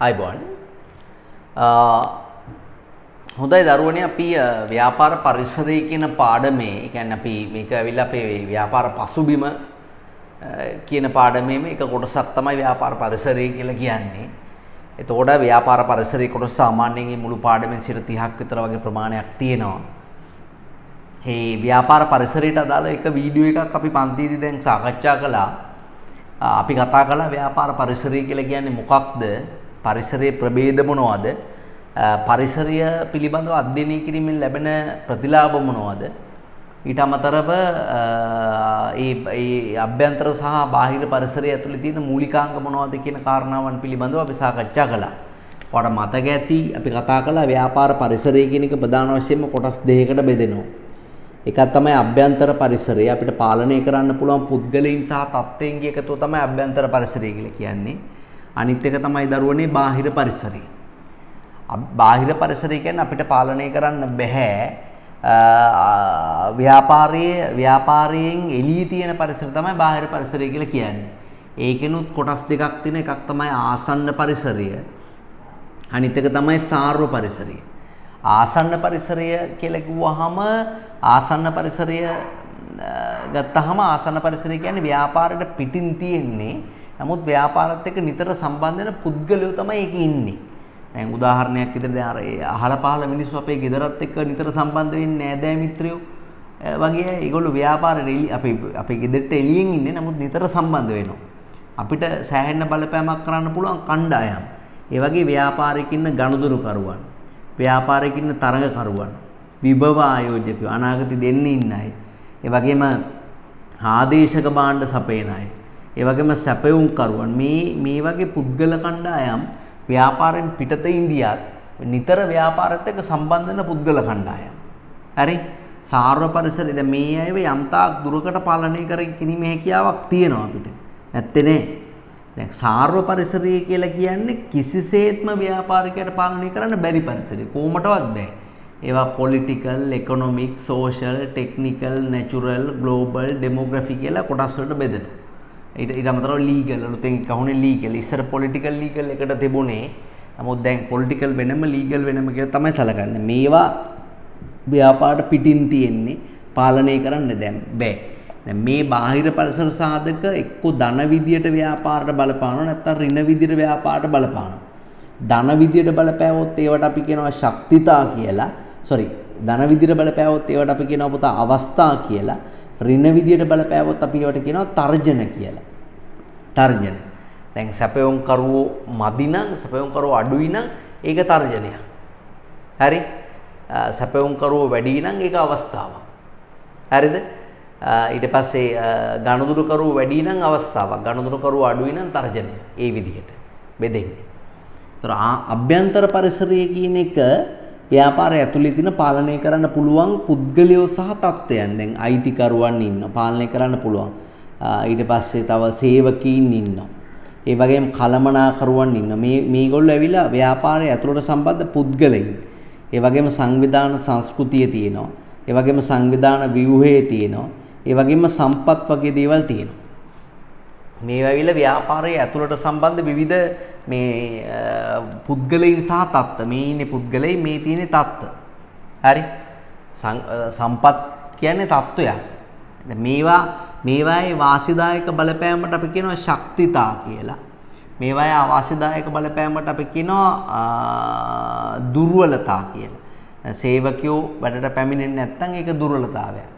අයිබෝන් හොඳයි දරුවනේ අපි ව්‍යාපාර පරිසරය කියන පාඩමේ කියන්නේ අපි මේක ඇවිල්ලා අපේ ව්‍යාපාර පසුබිම කියන පාඩමේ මේක කොටසක් තමයි ව්‍යාපාර පරිසරය කියලා කියන්නේ. එතකොට ව්‍යාපාර පරිසරයේ කොටස සාමාන්‍යයෙන් මේ මුළු පාඩමෙන් 30ක් විතර වගේ ප්‍රමාණයක් තියෙනවා. මේ ව්‍යාපාර පරිසරයට අදාළ එක වීඩියෝ එකක් අපි පන්තියේදී දැන් සාකච්ඡා කළා. අපි කතා කළා ව්‍යාපාර පරිසරය කියලා කියන්නේ මොකක්ද? පරිසරයේ ප්‍රභේද මොනවද? පරිසරය පිළිබඳව අධ්‍යයනය කිරීමෙන් ලැබෙන ප්‍රතිලාභ මොනවද? ඊට අමතරව ඒ අභ්‍යන්තර සහ බාහිර පරිසරය ඇතුළේ තියෙන මූලිකාංග මොනවද කියන කාරණාවන් පිළිබඳව අපි සාකච්ඡා කළා. ඔයාලට මතක ඇති අපි කතා කළා ව්‍යාපාර පරිසරය කියන එක ප්‍රධාන වශයෙන්ම කොටස් දෙකකට බෙදෙනවා. එකක් තමයි අභ්‍යන්තර පරිසරය. අපිට පාලනය කරන්න පුළුවන් පුද්ගලයන් සහ තත්ත්වයන්ගේ එකතුව තමයි අභ්‍යන්තර පරිසරය කියලා කියන්නේ. අනිත් එක තමයි දරුවනේ බාහිර පරිසරය. බාහිර පරිසරය කියන්නේ අපිට පාලනය කරන්න බෑ. ව්‍යාපාරයෙන් එළියේ තියෙන පරිසරය තමයි බාහිර පරිසරය කියලා කියන්නේ. ඒකෙනුත් කොටස් දෙකක් තියෙන එකක් තමයි ආසන්න පරිසරය. අනිත් එක තමයි සාර්ව පරිසරය. ආසන්න පරිසරය කියලා කිව්වහම ආසන්න පරිසරය ගත්තහම ආසන්න පරිසරය කියන්නේ ව්‍යාපාරයට පිටින් තියෙන්නේ. නමුත් ව්‍යාපාරත් එක්ක නිතර සම්බන්ධ වෙන පුද්ගලයෝ තමයි ඒකේ ඉන්නේ. දැන් උදාහරණයක් විදිහට දැන් අර අහල පහල මිනිස්සු අපේ ගෙදරත් එක්ක නිතර සම්බන්ධ වෙන්නේ නෑදෑ මිත්‍රයෝ වගේ ඒගොල්ලෝ ව්‍යාපාරේ අපේ ගෙදරට එළියෙන් ඉන්නේ. නමුත් නිතර සම්බන්ධ වෙනවා. අපිට සෑහෙන බලපෑමක් කරන්න පුළුවන් කණ්ඩායම්. ඒ වගේ ව්‍යාපාරික ඉන්න ගනුදෙනුකරුවන්, ව්‍යාපාරික ඉන්න තරඟකරුවන්, විභව ආයෝජකයෝ, අනාගතේ දෙන්නේ ඉන්න අය. ඒ වගේම ආදේශක භාණ්ඩ සපයන අය. ඒ වගේම සැපයුම් කරුවන් මේ වගේ පුද්ගල කණ්ඩායම් ව්‍යාපාරයෙන් පිටත ඉන්දියාත් නිතර ව්‍යාපාරත් එක්ක සම්බන්ධ වෙන පුද්ගල කණ්ඩායම්. හරි? සාර්ව පරිසරය දැන් මේ අයව යම්තාක් දුරකට පාලනය කිරීමේ හැකියාවක් තියෙනවා අපිට. නැත්තේ නේ. දැන් සාර්ව පරිසරය කියලා කියන්නේ කිසිසේත්ම ව්‍යාපාරිකයට පාලනය කරන්න බැරි පරිසරය. කොහොමඩවත් බෑ. ඒවා political, economic, social, technical, natural, global, demography කියලා කොටස් වලට බෙදෙනවා. ඊට අමතරව ලීගල් අලුතෙන් කවුනේ ලීගල්. ඉස්සර පොලිටිකල් ලීගල් එකට තිබුණේ. නමුත් දැන් පොලිටිකල් වෙනම ලීගල් වෙනම කියලා තමයි සැලකන්නේ. මේවා ව්‍යාපාරට පිටින් තියෙන්නේ පාලනය කරන්න දැන් බෑ. දැන් මේ බාහිර පරිසර සාධක එක්ක ධන විදියට ව්‍යාපාරයට බලපානවා නැත්නම් ඍණ විදියට ව්‍යාපාරයට බලපානවා. ධන විදියට බලපෑවොත් ඒවට අපි කියනවා ශක්තිතා කියලා. ධන විදියට බලපෑවොත් ඒවට අපි කියනවා පුතා අවස්ථා කියලා. ඍණ විදියට බලපෑවොත් අපි ඒවට කියනවා තර්ජන කියලා. තර්ජන. දැන් සැපයුම් කරුවෝ මදි නම්, සැපයුම් කරුවෝ අඩුයි නම් ඒක තර්ජනයක්. හරි? සැපයුම් කරුවෝ වැඩි නම් ඒක අවස්ථාවක්. හරිද? ඊට පස්සේ ගනුදෙනු කරුවෝ වැඩි නම් අවස්ථාවක්. ගනුදෙනු කරුවෝ අඩුයි නම් තර්ජනය. ඒ විදිහට බෙදෙන්නේ. ඒතර අභ්‍යන්තර පරිසරය කියන එක ව්‍යාපාරය ඇතුළේ තියෙන පාලනය කරන්න පුළුවන් පුද්ගලයෝ සහ තත්ත්වයන්. දැන් අයිතිකරුවන් ඉන්නවා පාලනය කරන්න පුළුවන්. ඊට පස්සේ තව සේවකීන් ඉන්නවා. ඒ වගේම කළමනාකරුවන් ඉන්නවා. මේගොල්ලෝ ඇවිල්ලා ව්‍යාපාරය ඇතුළට සම්බන්ධ පුද්ගලයන්. ඒ වගේම සංවිධාන සංස්කෘතිය තියෙනවා. ඒ වගේම සංවිධාන ව්‍යුහය තියෙනවා. ඒ වගේම සම්පත් වගේ දේවල් තියෙනවා. මේවා ඇවිල්ලා ව්‍යාපාරයේ ඇතුළට සම්බන්ධ විවිධ මේ පුද්ගලයන් සහ තත්ත්ව. මේ ඉන්නේ පුද්ගලයන්, මේ තියෙන්නේ තත්ත්ව. හරි? සම්පත් කියන්නේ තත්ත්වයක්. දැන් මේවායේ වාසිදායක බලපෑමට අපි කියනවා ශක්තිතා කියලා. මේවායේ අවාසිදායක බලපෑමට අපි කියනවා දුර්වලතා කියලා. සේවකයෝ වැඩට පැමිණෙන්නේ නැත්නම් ඒක දුර්වලතාවයක්.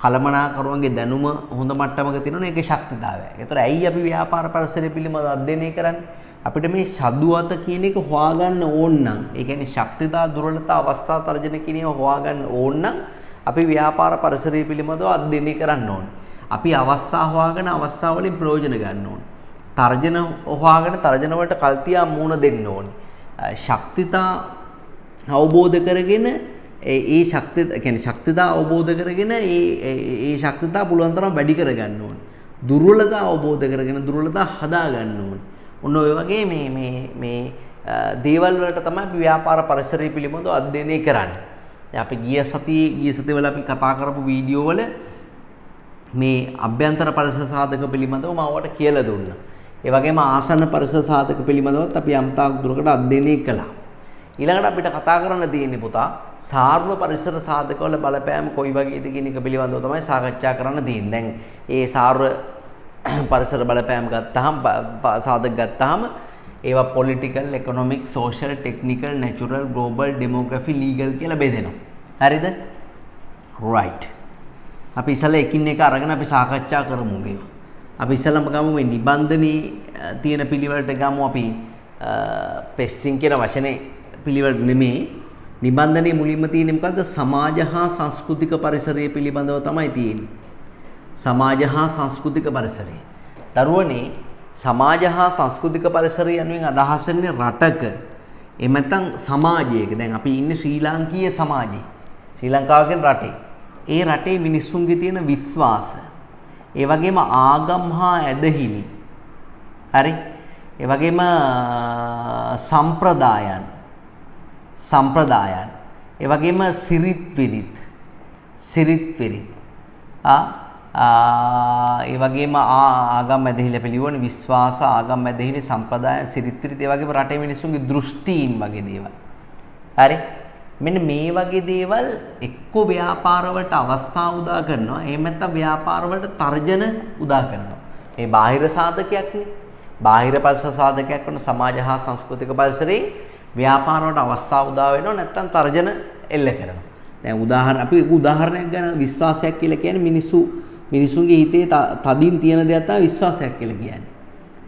කළමනාකරුවන්ගේ දැනුම හොඳ මට්ටමක තියෙනවා ඒකේ ශක්තිතාවයක්. ඒතර ඇයි අපි ව්‍යාපාර පරිසරය පිළිබඳව අධ්‍යයනය කරන්නේ? අපිට මේ ශදුවත කියන එක හොයාගන්න ඕන නම්, ඒ කියන්නේ ශක්තිතා, දුර්වලතා, අවස්ථා, තර්ජන කියන ඒවා හොයාගන්න ඕන නම් අපි ව්‍යාපාර පරිසරය පිළිබඳව අධ්‍යයනය කරන්න ඕනේ. අපි අවස්ථා හොයාගෙන අවස්ථා වලින් ප්‍රයෝජන ගන්න ඕනේ. තර්ජන හොයාගෙන තර්ජන වලට කල්තියා මුණ දෙන්න ඕනේ. ශක්තිතා අවබෝධ කරගෙන ඒ ශක්තිතා අවබෝධ කරගෙන ඒ ශක්තිතා පුළුවන් තරම් වැඩි කරගන්න ඕනේ. දුර්වලතා අවබෝධ කරගෙන දුර්වලතා හදා ගන්න ඕනේ. ඔන්න ඔය වගේ මේ දේවල් වලට තමයි අපි ව්‍යාපාර පරිසරය පිළිබඳව අධ්‍යයනය කරන්නේ. දැන් අපි ගිය සතියේ වල අපි කතා කරපු වීඩියෝ වල මේ අභ්‍යන්තර පරිසර සාධක පිළිබඳව මම ඔයාලට කියලා දුන්නා. ඒ වගේම ආසන්න පරිසර සාධක පිළිබඳවත් අපි යම්තාක් දුරකට අධ්‍යයනය කළා. ඊළඟට අපිට කතා කරන්න තියෙන්නේ පුතා සාර්ව පරිසර සාධකවල බලපෑම කොයි වගේද කියන එක පිළිබඳව තමයි සාකච්ඡා කරන්න තියෙන්නේ. දැන් ඒ සාර්ව පරිසර බලපෑම ගත්තාම සාධක ගත්තාම ඒවා political, economic, social, technical, natural, global, demography, legal කියලා බෙදෙනවා. හරිද? right. අපි ඉස්සෙල්ලා එකින් එක අරගෙන අපි සාකච්ඡා කරමු මේවා. අපි ඉස්සෙල්ලාම ගමු මේ නිබන්ධනයේ තියෙන පිළිවෙලට ගමු අපි පෙස්ටිං කියන වචනේ පිළිවෙලට නෙමෙයි. නිබන්ධනයේ මුලින්ම තියෙන්නේ මොකද්ද? සමාජ හා සංස්කෘතික පරිසරය පිළිබඳව තමයි තියෙන්නේ. සමාජ හා සංස්කෘතික පරිසරය. දරුවනේ සමාජ හා සංස්කෘතික පරිසරය යනුවෙන් අදහස් වෙන්නේ රටක එහෙම නැත්නම් සමාජයක. දැන් අපි ඉන්නේ ශ්‍රී ලාංකීය සමාජයේ. ශ්‍රී ලංකාව කියන රටේ. ඒ රටේ මිනිස්සුන්ගේ තියෙන විශ්වාස, ඒ වගේම ආගම් හා ඇදහිලි. හරි? ඒ වගේම සම්ප්‍රදායන්. ඒ වගේම සිරිත් විරිත්. ඒ වගේම ආගම් ඇදහිලි පිළිවෙල විශ්වාස, ආගම් ඇදහිලි, සම්ප්‍රදාය, සිරිත් විරිත්, ඒ වගේම රටේ මිනිස්සුන්ගේ දෘෂ්ටීන් වගේ දේවල්. හරි? මෙන්න මේ වගේ දේවල් එක්ක ව්‍යාපාර වලට අවස්ථා උදා කරනවා. එහෙම නැත්නම් ව්‍යාපාර වලට තර්ජන උදා කරනවා. මේ බාහිර සාධකයක් නේ. බාහිර පරිසර සාධකයක් වන සමාජ හා සංස්කෘතික පරිසරේ ව්‍යාපාර වලට අවස්ථා උදා වෙනවා නැත්නම් තර්ජන එල්ල කරනවා. දැන් අපි උදාහරණයක් ගන්න විශ්වාසයක් කියලා කියන්නේ මිනිසුන්ගේ හිතේ තදින් තියෙන දෙයක් තමයි විශ්වාසයක් කියලා කියන්නේ.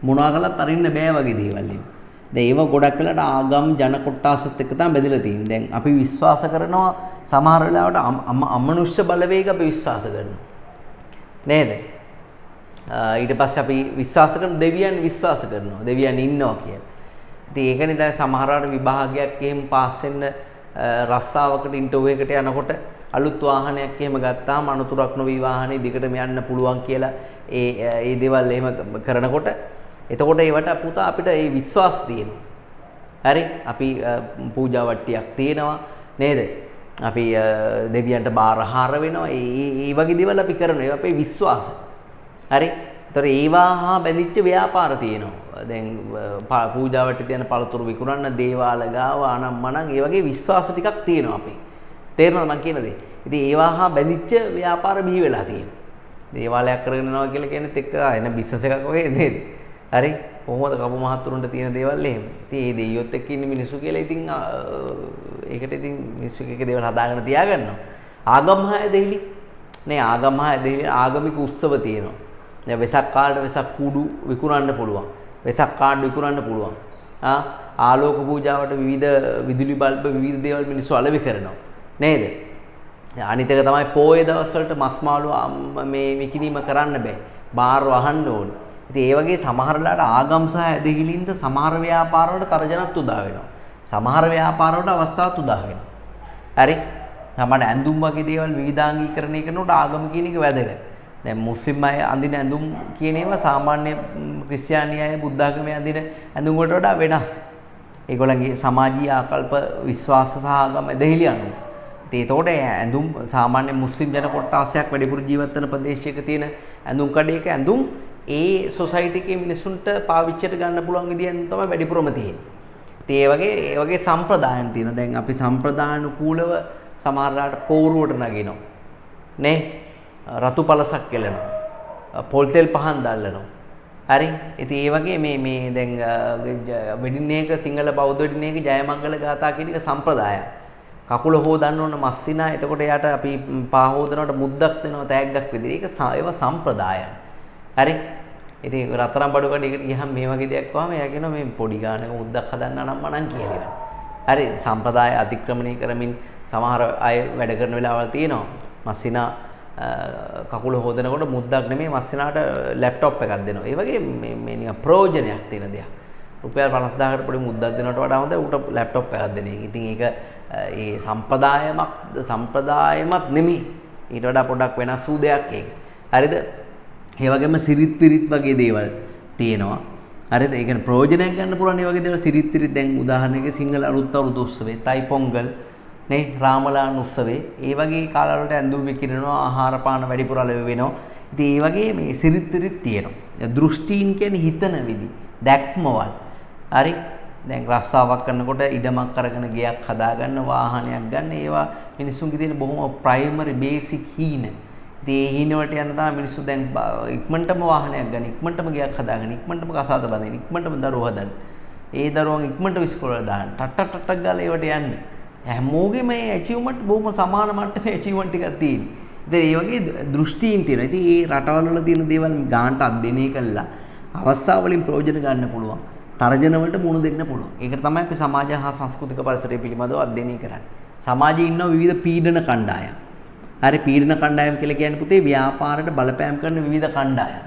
මොනවා කළත් අරින්න බෑ වගේ දේවල් එන්නේ. දැන් ඒව ගොඩක් වෙලාට ආගම් ජන කොට්ටාසත් එක්ක තමයි බෙදලා තියෙන්නේ. දැන් අපි විශ්වාස කරනවා සමහර වෙලාවට අමනුෂ්‍ය බලවේග අපි විශ්වාස කරනවා. නේද? ඊට පස්සේ අපි විශ්වාස කරන දෙවියන් විශ්වාස කරනවා. දෙවියන් ඉන්නවා කියලා. ඉතින් ඒකනේ දැන් සමහරවට විභාගයක් එහෙම පාස් වෙන්න රස්සාවකට ඉන්ටර්විව් එකට යනකොට අලුත් වාහනයක් එහෙම ගත්තාම අනුතුරක් නොවි වාහනේ දිගටම යන්න පුළුවන් කියලා ඒ දේවල් එහෙම කරනකොට එතකොට ඒවට පුතා අපිට ඒ විශ්වාස තියෙනවා. හරි? අපි පූජා වට්ටියක් තියෙනවා නේද? අපි දෙවියන්ට බාරහාර වෙනවා. ඒ වගේ දේවල් අපි කරනවා. ඒවා අපේ විශ්වාස. හරි? ඒතර ඒවා හා බැඳිච්ච ව්‍යාපාර තියෙනවා. දැන් පූජා වට්ටි තියෙන පළතුරු විකුණන්න, දේවාල ගාව අනම්මනම් ඒ වගේ විශ්වාස ටිකක් තියෙනවා අපි. තේරෙනවද මම කියන දේ? ඉතින් ඒවා හා බැඳිච්ච ව්‍යාපාර බිහි වෙලා තියෙනවා. දේවාලයක් කරගෙන යනවා කියලා කියන්නේත් එක්ක එන බිස්නස් එකක් වගේ නේද? හරි? කොහොමද කපු මහතුරුන්ට තියෙන දේවල් එහෙම. ඉතින් මේ දෙයියොත් එක්ක ඉන්න මිනිස්සු කියලා ඉතින් ඒකට ඉතින් මිනිස්සු එක දේවල් හදාගෙන තියාගන්නවා. ආගම් හා ඇදහිලි. නේ ආගම් හා ඇදහිලි ආගමික උත්සව තියෙනවා. දැන් වෙසක් කාලේට වෙසක් කුඩු විකුණන්න පුළුවන්. වෙසක් කාඩ් විකුණන්න පුළුවන්. ආලෝක පූජාවට විවිධ විදුලි බල්බ විවිධ දේවල් මිනිස්සු අලෙවි කරනවා. නේද? අනිත් එක තමයි පොයේ දවස් වලට මස් මාළු මේ විකිණීම කරන්න බෑ. බාර් වහන්න ඕනේ. ඉතින් ඒ වගේ සමහර වෙලාවට ආගම් සහ ඇදහිලින්ද සමහර ව්‍යාපාර වලට තරජනත් උදා වෙනවා. සමහර ව්‍යාපාර වලට අවස්ථාත් උදා වෙනවා. හරි? තමයි ඇඳුම් වගේ දේවල් විවිධාංගීකරණය කරනකොට ආගම කියන එක වැදගත්. දැන් මුස්ලිම් අය අඳින ඇඳුම් කියන ඒවා සාමාන්‍ය ක්‍රිස්තියානි අය බුද්ධ ආගමේ අඳින ඇඳුම් වලට වඩා වෙනස්. ඒගොල්ලන්ගේ සමාජීය ආකල්ප විශ්වාස සහ ආගම ඇදහිලි අනුව. ඒතකොට ඇඳුම් සාමාන්‍ය මුස්ලිම් ජන කොට්ටාසයක් වැඩිපුර ජීවත් වෙන ප්‍රදේශයක තියෙන ඇඳුම් කඩේක ඇඳුම් ඒ සොසයිටි එකේ මිනිසුන්ට පාවිච්චියට ගන්න පුළුවන් විදිහෙන් තමයි වැඩිපුරම තියෙන්නේ. ඉතින් ඒ වගේ සම්ප්‍රදායන් තියෙනවා. දැන් අපි සම්ප්‍රදානුකූලව සමහරලාට පෝරුවට නගිනවා. නේ? රතු පළසක් කෙලනවා. පොල් තෙල් පහන් දැල්ලනවා. හරි? ඉතින් ඒ වගේ මේ දැන් වෙඩින් එක සිංහල බෞද්ධ වෙඩින් එක ජයමංගල ගාථා කියන එක සම්ප්‍රදායක්. කකුල හොදන්න ඕන මස්සිනා. එතකොට එයාට අපි පා හොදනකොට මුද්දක් දෙනවා තෑග්ගක් විදිහට. ඒවා සම්ප්‍රදායන්. හරි? ඉතින් රත්තරන් බඩු කඩේකට ගියහම මේ වගේ දෙයක් වහම එයා කියනවා මේ පොඩි ගානක මුද්දක් හදන්න නම් මනම් කියලා. හරි? සම්ප්‍රදාය අතික්‍රමණය කරමින් සමහර අය වැඩ කරන වෙලාවල් තියෙනවා. මස්සිනා කකුල හොදනකොට මුද්දක් නෙමෙයි මස්සිනාට ලැප්ටොප් එකක් දෙනවා. ඒ වගේ මේ නිකන් ප්‍රයෝජනයක් තියෙන දෙයක්. රුපියල් 50000කට පොඩි මුද්දක් දෙනවට වඩා හොඳ උට ලැප්ටොප් එකක් දෙන එක. ඉතින් ඒක ඒ සම්ප්‍රදායමත් නෙමෙයි. ඊට වඩා පොඩක් වෙනස් වූ දෙයක් ඒක. හරිද? ඒ වගේම සිරිත් විරිත් වගේ දේවල් තියෙනවා. හරිද? ඒ කියන්නේ ප්‍රයෝජනයක් ගන්න පුළුවන් මේ වගේ දේවල් සිරිත් විරිත් දැන් උදාහරණයක සිංහල අලුත් අවුරුදු උත්සවේ, තයි පොංගල්, නේ රාමලාන් උත්සවේ, ඒ වගේ කාලවලට ඇඳුම් විකිරනවා, ආහාර පාන වැඩිපුර අලෙවි වෙනවා. ඉතින් ඒ වගේ මේ සිරිත් විරිත් තියෙනවා. දෘෂ්ටීන් කියන්නේ හිතන විදි, දැක්මවල්. හරි. දැන් රස්සාවක් කරනකොට ඉඩමක් අරගෙන ගයක් හදාගන්න, වාහනයක් ගන්න, ඒවා මිනිස්සුන්ගේ තියෙන බොහොම ප්‍රයිමරි බේසික් හීන. ඉතින් ඒ හීන වලට යන තමයි මිනිස්සු දැන් ඉක්මනටම වාහනයක් ගන්න, ඉක්මනටම ගයක් හදාගන්න, ඉක්මනටම කසාද බඳින්න, ඉක්මනටම දරුවෝ හදන්න. ඒ දරුවන් ඉක්මනට ඉස්කෝලේ දාන්න. ටට් ගාලා ඒවට යන්නේ. හැමෝගෙම මේ ඇචීව්මන්ට් බොහොම සමාන මට්ටමේ ඇචීව්මන්ට් ටිකක් තියෙනවා. ඉතින් ඒ වගේ දෘෂ්ටීන් තියෙනවා. ඉතින් මේ රටවල් වල තියෙන දේවල් ගානට අධ්‍යයනය කළා අවස්ථාව වලින් ප්‍රයෝජන ගන්න පුළුවන්. තර්ජන වලට මුහුණ දෙන්න පුළුවන්. ඒකට තමයි අපි සමාජ හා සංස්කෘතික පරිසරය පිළිබඳව අධ්‍යයනය කරන්නේ. සමාජයේ ඉන්න විවිධ පීඩන කණ්ඩායම්. හරි පීඩන කණ්ඩායම් කියලා කියන්නේ පුතේ ව්‍යාපාරයට බලපෑම් කරන විවිධ කණ්ඩායම්.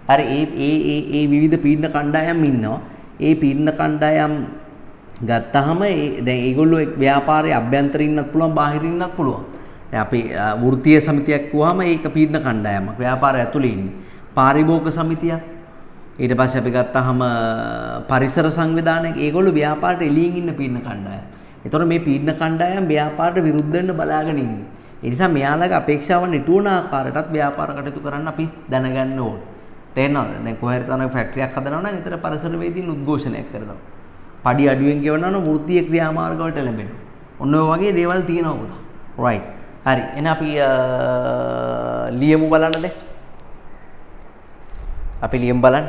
හරි ඒ විවිධ පීඩන කණ්ඩායම් ඉන්නවා. ඒ පීඩන කණ්ඩායම් ගත්තාම දැන් ඒගොල්ලෝ ව්‍යාපාරයේ අභ්‍යන්තරේ ඉන්නත් පුළුවන් බාහිරින් ඉන්නත් පුළුවන්. දැන් අපි වෘත්තීය සමිතියක් කිව්වහම ඒක පීඩන කණ්ඩායමක්. ව්‍යාපාරය ඇතුළේ ඉන්නේ. පාරිභෝගික සමිතියක්. ඊට පස්සේ අපි ගත්තාම පරිසර සංවිධානයක්. ඒගොල්ලෝ ව්‍යාපාරයට එළියෙන් ඉන්න පීඩන කණ්ඩායම්. ඒතකොට මේ පීඩන කණ්ඩායම් ව්‍යාපාරයට විරුද්ධ වෙන්න බලාගෙන ඉන්නේ. ඒ නිසා මෙයාලගේ අපේක්ෂාවන් ඉටු වන ආකාරයටත් ව්‍යාපාර කටයුතු කරන්න අපි දැනගන්න ඕනේ. තේරෙනවද? දැන් කොහේ හරි තනක ෆැක්ටරියක් හදනවා නම් ඊතර පරිසරවේදීන් උද්ඝෝෂණයක් කරනවා. පඩි අඩුවෙන් ගෙවනවා නම් වෘත්තීය ක්‍රියාමාර්ග වලට ලැබෙනවා. ඔන්න ඔය වගේ දේවල් තියෙනවා පුතා. රයිට්. හරි. එහෙනම් අපි ලියමු බලන්න දැන්. අපි ලියමු බලන්න.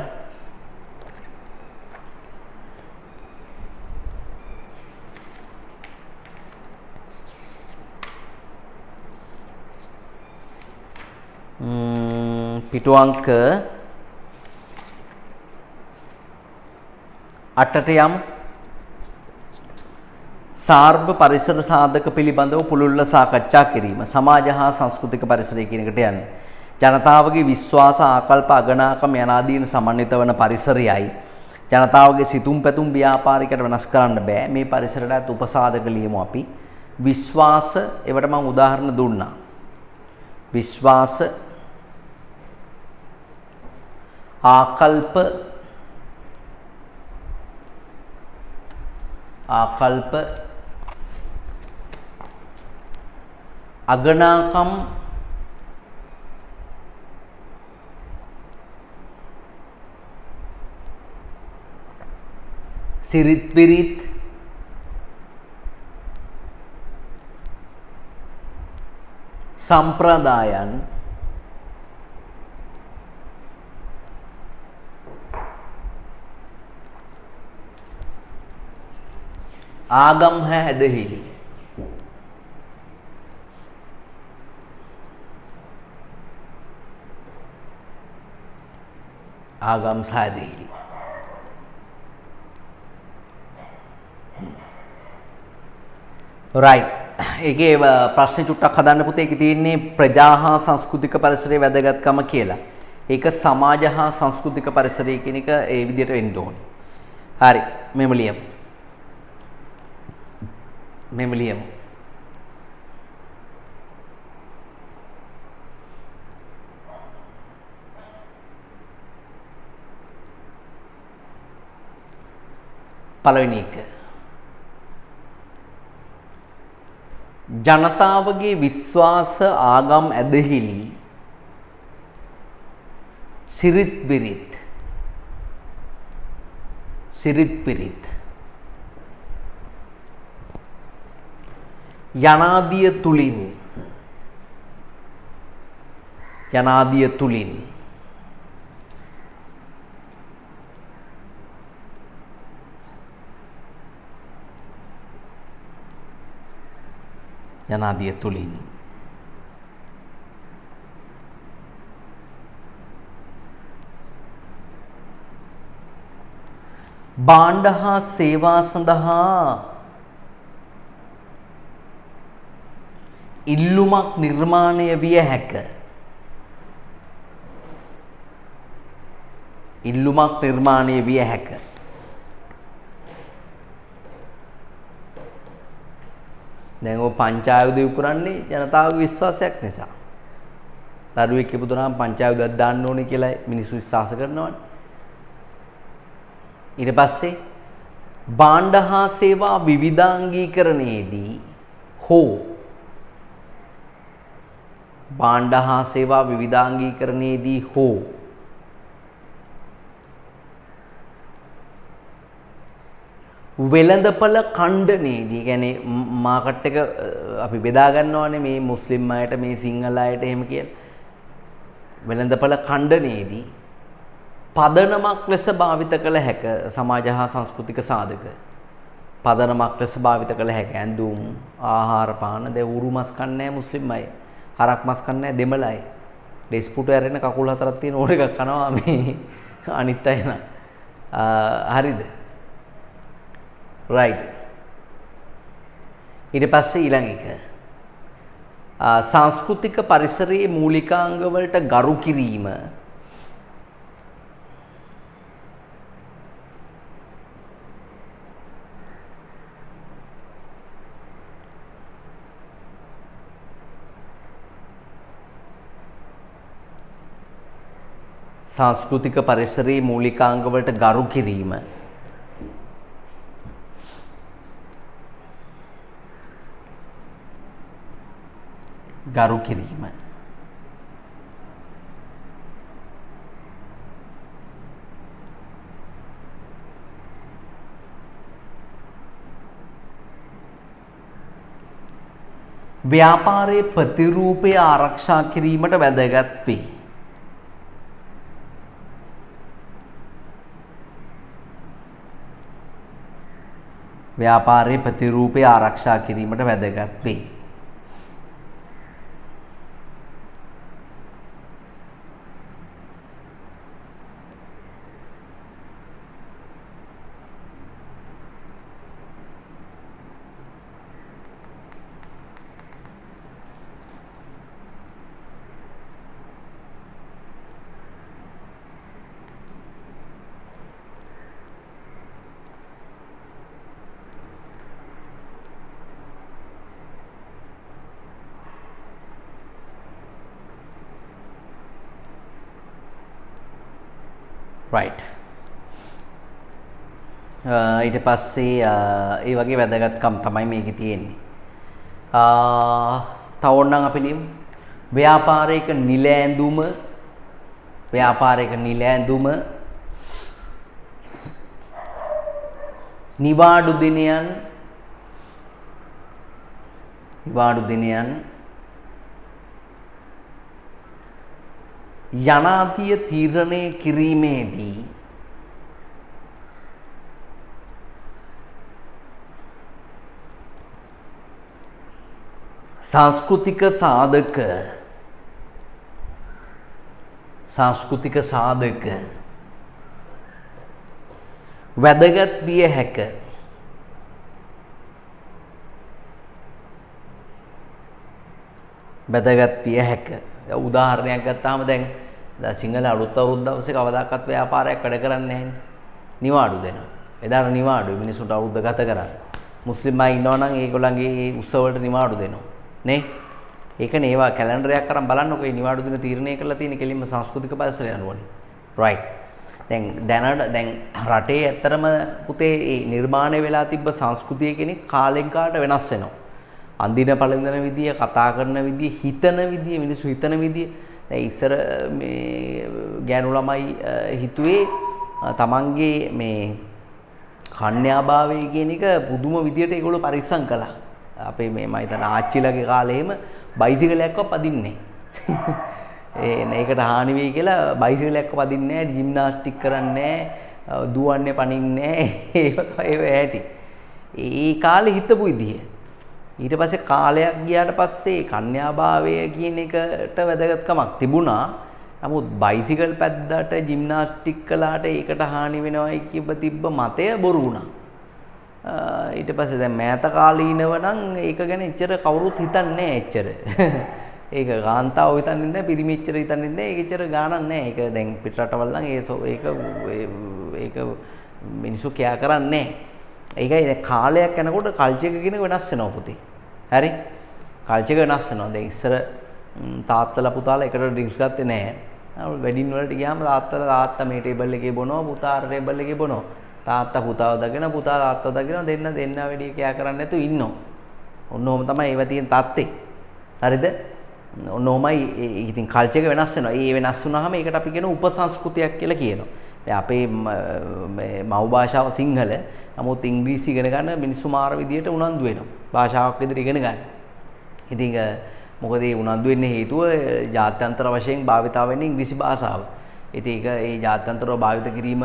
පිටු අංක 8ට යමු. සාර්ව පරිසර සාධක පිළිබඳව පුළුල්ව සාකච්ඡා කිරීම. සමාජ හා සංස්කෘතික පරිසරය කියන එකට යන්නේ. ජනතාවගේ විශ්වාස ආකල්ප අගනාකම යනාදීන සමන්විත වන පරිසරයයි ජනතාවගේ සිතුම් පැතුම් ව්‍යාපාරිකයට වෙනස් කරන්න බෑ. මේ පරිසරයට උපසාධක ලියමු අපි. විශ්වාස ඒවට මම උදාහරණ දුන්නා. විශ්වාස ආකල්ප අගනාකම් සිරිත් විරිත් සම්ප්‍රදායන් ආගම් හැ ඇදහිලි ආගම් සහ ඇදහිලි රයිට්. ඒකේ ප්‍රශ්න චුට්ටක් හදන්න පුතේ. ඒකේ තියෙන්නේ ප්‍රජා හා සංස්කෘතික පරිසරයේ වැදගත්කම කියලා. ඒක සමාජ හා සංස්කෘතික පරිසරය කියන එක ඒ විදිහට වෙන්න ඕනේ. හරි. මෙහෙම ලියමු. පළවෙනි එක ජනතාවගේ විශ්වාස ආගම් ඇදහිලි සිරිත් විරිත් යනාදිය තුලින් භාණ්ඩ හා සේවා සඳහා ඉල්ලුමක් නිර්මාණය විය හැක. දැන් ඔය පංචායුධ විකුණන්නේ ජනතාවගේ විශ්වාසයක් නිසා. දරුවෙක් ඉපදුනාම පංචායුධයක් දාන්න ඕනේ කියලා මිනිස්සු විශ්වාස කරනවානේ. ඊට පස්සේ භාණ්ඩ හා සේවා විවිධාංගීකරණයේදී හෝ භාණ්ඩ හා සේවා විවිධාංගීකරණයේදී හෝ වෙළඳපළ ඛණ්ඩනයේදී කියන්නේ මාකට් එක අපි බෙදා ගන්නවානේ මේ මුස්ලිම් අයට මේ සිංහල අයට එහෙම කියලා. වෙළඳපළ ඛණ්ඩනයේදී පදනමක් ලෙස භාවිත කළ හැක සමාජ හා සංස්කෘතික සාධක. පදනමක් ලෙස භාවිත කළ හැක ඇඳුම්, ආහාර පාන දැන් උරු මස් කන්නේ මුස්ලිම් අය. හරක් මස් කන්නේ දෙමළ අය. ඩෙස්පුට ඇරෙන කකුල් හතරක් තියෙන ඕන එකක් කනවා මේ අනිත් අය නෑ. හරිද? right. ඊට පස්සේ ඊළඟ එක සංස්කෘතික පරිසරයේ මූලිකාංග වලට ගරු කිරීම සංස්කෘතික පරිසරයේ මූලිකාංග වලට ගරු කිරීම ගරු කිරීම ව්‍යාපාරයේ ප්‍රතිරූපය ආරක්ෂා කිරීමට වැදගත් වේ. ව්‍යාපාරයේ ප්‍රතිරූපය ආරක්ෂා කිරීමට වැදගත් වේ. right. ඊට පස්සේ ඒ වගේ වැදගත්කම් තමයි මේකේ තියෙන්නේ. තව ඕනනම් අපි ලියමු. ව්‍යාපාරයක නිල ඇඳුම නිවාඩු දිනයන් යනාදිය තීරණය කිරීමේදී සංස්කෘතික සාධක වැදගත් විය හැක. උදාහරණයක් ගත්තාම දැන් සිංහල අලුත් අවුරුද්ද දවසේ කවදාකවත් ව්‍යාපාරයක් වැඩ කරන්නේ නැහැ. නිවාඩු දෙනවා. එදාට නිවාඩු මිනිස්සුන්ට අවුරුද්ද ගත කරන්න. මුස්ලිම් අය ඉන්නවා නම් ඒගොල්ලන්ගේ ඒ උත්සව වලට නිවාඩු දෙනවා. නේ? ඒකනේ ඒවා කැලෙන්ඩරයක් අරන් බලන්නකො මේ නිවාඩු දින තීරණය කරලා තියෙන කෙලින්ම සංස්කෘතික පරිසරය අනුවනේ. right. දැන් රටේ ඇත්තරම පුතේ මේ නිර්මාණය වෙලා තිබ්බ සංස්කෘතිය කෙනෙක් කාලෙන් කාලට වෙනස් වෙනවා. අඳින පළඳින විදිය, කතා කරන විදිය, හිතන විදිය, මිනිස්සු හිතන විදිය. දැන් ඉස්සර මේ ගෑනු ළමයි හිතුවේ තමන්ගේ මේ කන්‍යාභාවය කියන එක පුදුම විදියට ඒගොල්ලෝ පරිස්සම් කළා. අපේ මේ මම හිතන ආච්චිලගේ කාලේ එහෙම බයිසිකලයක්වත් පදින්නේ නැහැ. ඒකට හානි වෙයි කියලා බයිසිකලයක්ව පදින්නේ නැහැ, ජිම්නාස්ටික් කරන්නේ නැහැ, දුවන්නේ පනින්නේ නැහැ. ඒක තමයි ඒ ඇටි. ඒ කාලේ හිතපු විදිය. ඊට පස්සේ කාලයක් ගියාට පස්සේ කන්‍යාභාවය කියන එකට වැදගත්කමක් තිබුණා. නමුත් බයිසිකල් පැද්දාට ජිම්නාස්ටික් කළාට ඒකට හානි වෙනවයි තිබ්බ මතය බොරු වුණා. ඊට පස්සේ දැන් මෑත කාලීනව නම් ඒක ගැන එච්චර කවුරුත් හිතන්නේ නැහැ එච්චර. ඒක කාන්තාව හිතන්නේ නැහැ, පිරිමි එච්චර හිතන්නේ නැහැ. ඒක එච්චර ගාණක් නැහැ. ඒක දැන් පිටරටවල නම් ඒක මිනිස්සු කියා කරන්නේ නැහැ. ඒකයි දැන් කාලයක් යනකොට කල්චර් එක කියන වෙනස් වෙනවා පුතේ. හරි? කල්චර් එක වෙනස් වෙනවා. දැන් ඉස්සර තාත්තලා පුතාලා එකට ඩ්‍රින්ක්ස් ගත්තේ නැහැ. වෙඩින් වලට ගියාම තාත්තා මේ ටේබල් එකේ බොනවා, පුතා අර ටේබල් එකේ බොනවා. තාත්තා පුතාව දගෙන, පුතා තාත්තා දගෙන දෙන්න වැඩි කියා කරන්නේ නැතුව ඉන්නවා. ඔන්න ඔහොම තමයි ඒව තියෙන තත්ත්වේ. හරිද? නොමයි ඉතින් කල්චර් එක වෙනස් වෙනවා. ඒ වෙනස් වුණාම ඒකට අපි කියන උපසංස්කෘතියක් කියලා කියනවා. දැන් අපේ මව් භාෂාව සිංහල. නමුත් ඉංග්‍රීසි ඉගෙන ගන්න මිනිස්සු මාර විදියට උනන්දු වෙනවා. භාෂාවක් විදියට ඉගෙන ගන්න. ඉතින් මොකද ඒ උනන්දු වෙන්න හේතුව ජාත්‍යන්තර වශයෙන් භාවිතා වෙන්නේ ඉංග්‍රීසි භාෂාව. ඉතින් ඒක ඒ ජාත්‍යන්තරව භාවිත කිරීම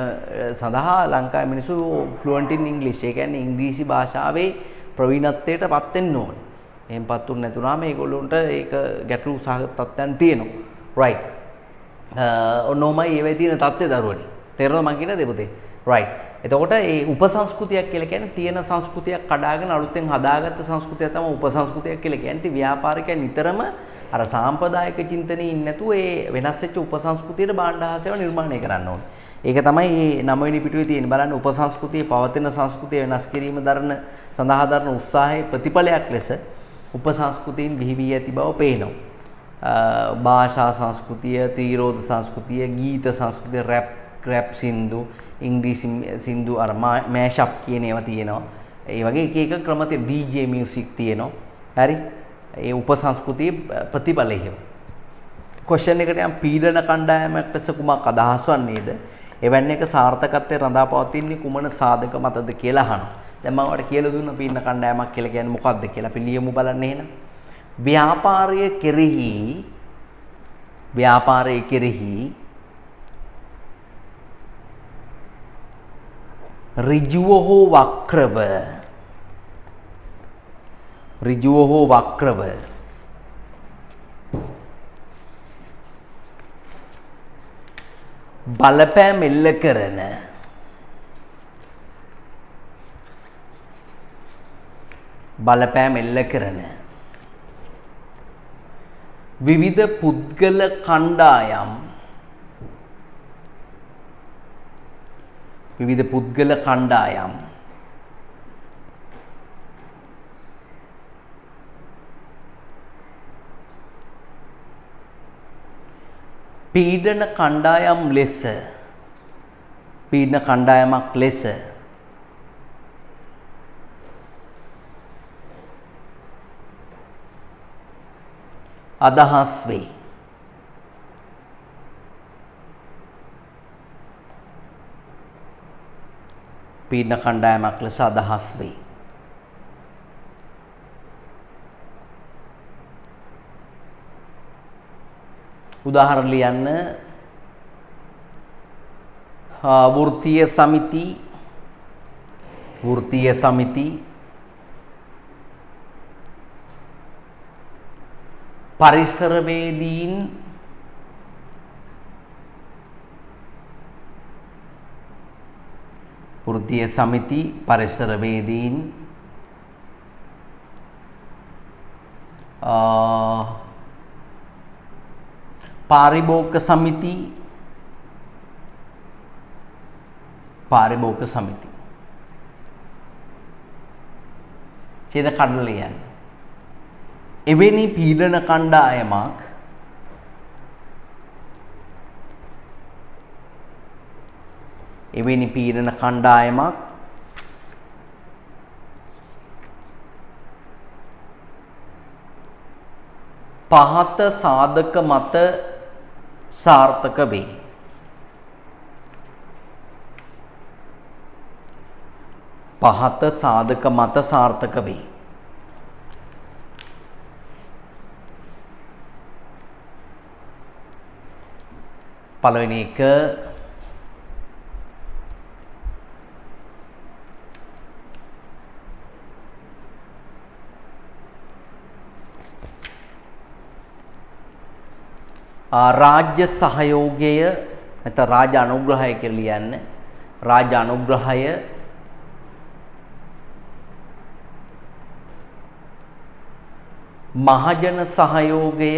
සඳහා ලංකාවේ මිනිස්සු ෆ්ලුවන්ට් ඉන් ඉංග්ලිෂ්. ඒ කියන්නේ ඉංග්‍රීසි භාෂාවේ ප්‍රවීණත්වයට පත් වෙන්න ඕනේ. එහෙම පත් වුනේ නැතුනම ඒගොල්ලොන්ට ඒක ගැටලු සහගත තත්ත්වයන් තියෙනවා. රයිට්. ඔන්නෝමයි ඒවයි තියෙන තත්ත්වය දරුවනේ. තේරෙනවද මං කියන දේ පුතේ? රයිට්. එතකොට ඒ උපසංස්කෘතියක් කියලා කියන්නේ තියෙන සංස්කෘතියක් කඩාගෙන අලුතෙන් හදාගත්ත සංස්කෘතිය තමයි උපසංස්කෘතියක් කියලා කියන්නේ. ඉතින් ව්‍යාපාරිකයන් නිතරම අර සාම්ප්‍රදායික චින්තනයේ ඉන්නේ නැතුව ඒ වෙනස් වෙච්ච උපසංස්කෘතියට භාණ්ඩාහසේව නිර්මාණය කරන්න ඕනේ. ඒක තමයි මේ 9 වෙනි පිටුවේ තියෙන බලන්න උපසංස්කෘතියේ පවතින සංස්කෘතිය වෙනස් කිරීම දරන සඳහා දරන උත්සාහයේ ප්‍රතිඵලයක් ලෙස උපසංස්කෘතීන් බිහි වී ඇති බව පේනවා. භාෂා සංස්කෘතිය, තීරෝධ සංස්කෘතිය, ගීත සංස්කෘතිය, රැප් සින්දු, ඉංග්‍රීසි සින්දු අර මෑෂප් කියන ඒවා තියෙනවා. ඒ වගේ එක එක ක්‍රම තියෙන DJ මියුසික් තියෙනවා. හරි? ඒ උපසංස්කෘතියේ ප්‍රතිඵලය එහෙම. ක්වෙස්චන් එකට යම් පීඩන කණ්ඩායමකට කුමක් අදහස් වන්නේද? එවැනි එක සාර්ථකත්වයේ රඳා පවතින්නේ කුමන සාධක මතද කියලා අහනවා. දැන් මම ඔයාලට කියලා දුන්නා පීඩන කණ්ඩායමක් කියලා කියන්නේ මොකක්ද කියලා. අපි ලියමු බලන්න එහෙනම්. ව්‍යාපාරය කෙරෙහි ඍජුව හෝ වක්‍රව බලපෑම් එල්ල කරන විවිධ පුද්ගල කණ්ඩායම් පීඩන කණ්ඩායමක් ලෙස අදහස් වේ. පීඩන කණ්ඩායමක් ලෙස අදහස් වේ. උදාහරණ ලියන්න. වෘත්තීය සමිති පරිසරවේදීන් පාරිභෝගික සමිති ඡේද කඩලා ලියන්න. එවැනි පීඩන කණ්ඩායමක් පහත සාධක මත සාර්ථක වේ. පළවෙනි එක රාජ්‍ය සහයෝගය නැත්නම් රාජ්‍ය අනුග්‍රහය කියලා ලියන්න. රාජ්‍ය අනුග්‍රහය මහජන සහයෝගය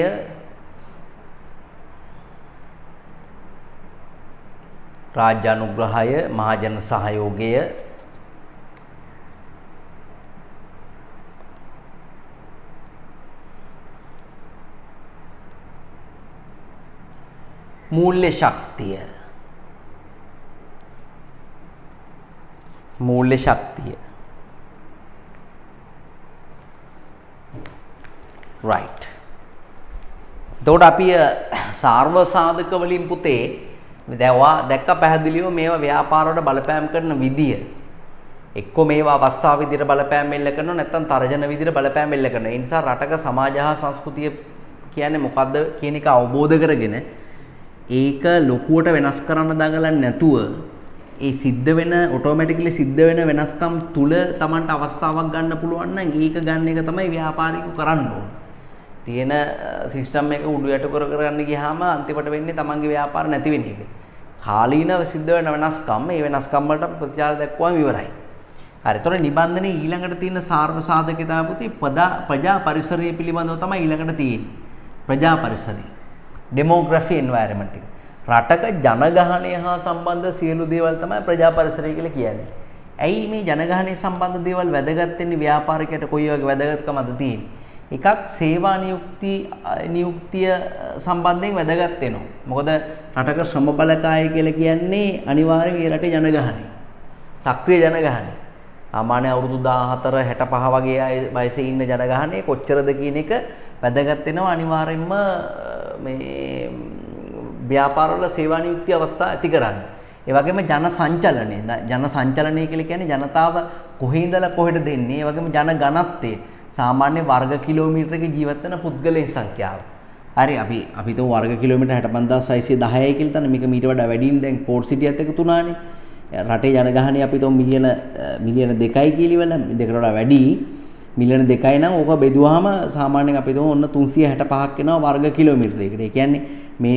මූල්‍ය ශක්තිය right. එතකොට අපි සාර්ව සාධක වලින් පුතේ දැන් දැක්ක පැහැදිලිව මේවා ව්‍යාපාරවලට බලපෑම් කරන විදිය. එක්ක මේවා අවස්ථාව විදියට බලපෑම් එල්ල කරනවා නැත්නම් තර්ජන විදියට බලපෑම් එල්ල කරනවා. ඒ නිසා රටක සමාජ හා සංස්කෘතිය කියන්නේ මොකද්ද කියන එක අවබෝධ කරගෙන ඒක ලොකුවට වෙනස් කරන්න දඟලන්නේ නැතුව ඒ සිද්ධ වෙන ඔටෝමැටිකලි සිද්ධ වෙන වෙනස්කම් තුල Tamanට අවස්ථාවක් ගන්න පුළුවන් නම් ඒක ගන්න එක තමයි ව්‍යාපාරිකව කරන්න ඕන. තියෙන සිස්ටම් එක උඩු යට කර කරන්න ගියාම අන්තිමට වෙන්නේ Tamanගේ ව්‍යාපාර නැති වෙන එක. කාලීනව සිද්ධ වෙන වෙනස්කම් මේ වෙනස්කම් වලට ප්‍රතිචාර දක්වම ඉවරයි. හරි. ඒතොර නිබන්ධනයේ ඊළඟට තියෙන සාර්ව සාධකතාව පුතේ ප්‍රජා පරිසරය පිළිබඳව තමයි ඊළඟට තියෙන්නේ. ප්‍රජා පරිසරය. ඩෙමෝග්‍රැෆි එන්වයරන්මන්ට් එක. රටක ජනගහනය හා සම්බන්ධ සියලු දේවල් තමයි ප්‍රජා පරිසරය කියලා කියන්නේ. ඇයි මේ ජනගහනය සම්බන්ධ දේවල් වැදගත් වෙන්නේ ව්‍යාපාරිකයට කොයි වගේ වැදගත්කමද තියෙන්නේ? එකක් සේවා නියුක්තිය සම්බන්ධයෙන් වැදගත් වෙනවා. මොකද රටක ශ්‍රම බලකාය කියලා කියන්නේ අනිවාර්යයෙන් ඒ රටේ ජනගහනය. සක්‍රීය ජනගහනය. සාමාන්‍ය අවුරුදු 14 65 වගේ අය වයසේ ඉන්න ජනගහනය කොච්චරද කියන එක වැදගත් වෙනවා අනිවාර්යයෙන්ම මේ ව්‍යාපාරවල සේවා නියුක්තිය අවස්ථා ඇති කරන්න. ඒ වගේම ජන සංචලනය කියලා කියන්නේ ජනතාව කොහේ ඉඳලා කොහෙට දෙන්නේ. ඒ වගේම ජන ඝනත්වය සාමාන්‍ය වර්ග කිලෝමීටරයක ජීවත් වෙන පුද්ගලයන් සංඛ්‍යාව. හරි අපි તો වර්ග කිලෝමීටර 65610යි කියලා තන මේක මීට වඩා වැඩිින් දැන් පෝර්ට් සිටියත් එකතු වුණානේ. රටේ ජනගහනය අපි તો මිලියන 2යි කියලා ඉවල දෙකට වඩා වැඩි මිලියන 2යි නම් ඕක බෙදුවාම සාමාන්‍යයෙන් අපි તો ඔන්න 365ක් වෙනවා වර්ග කිලෝමීටරයකට. ඒ කියන්නේ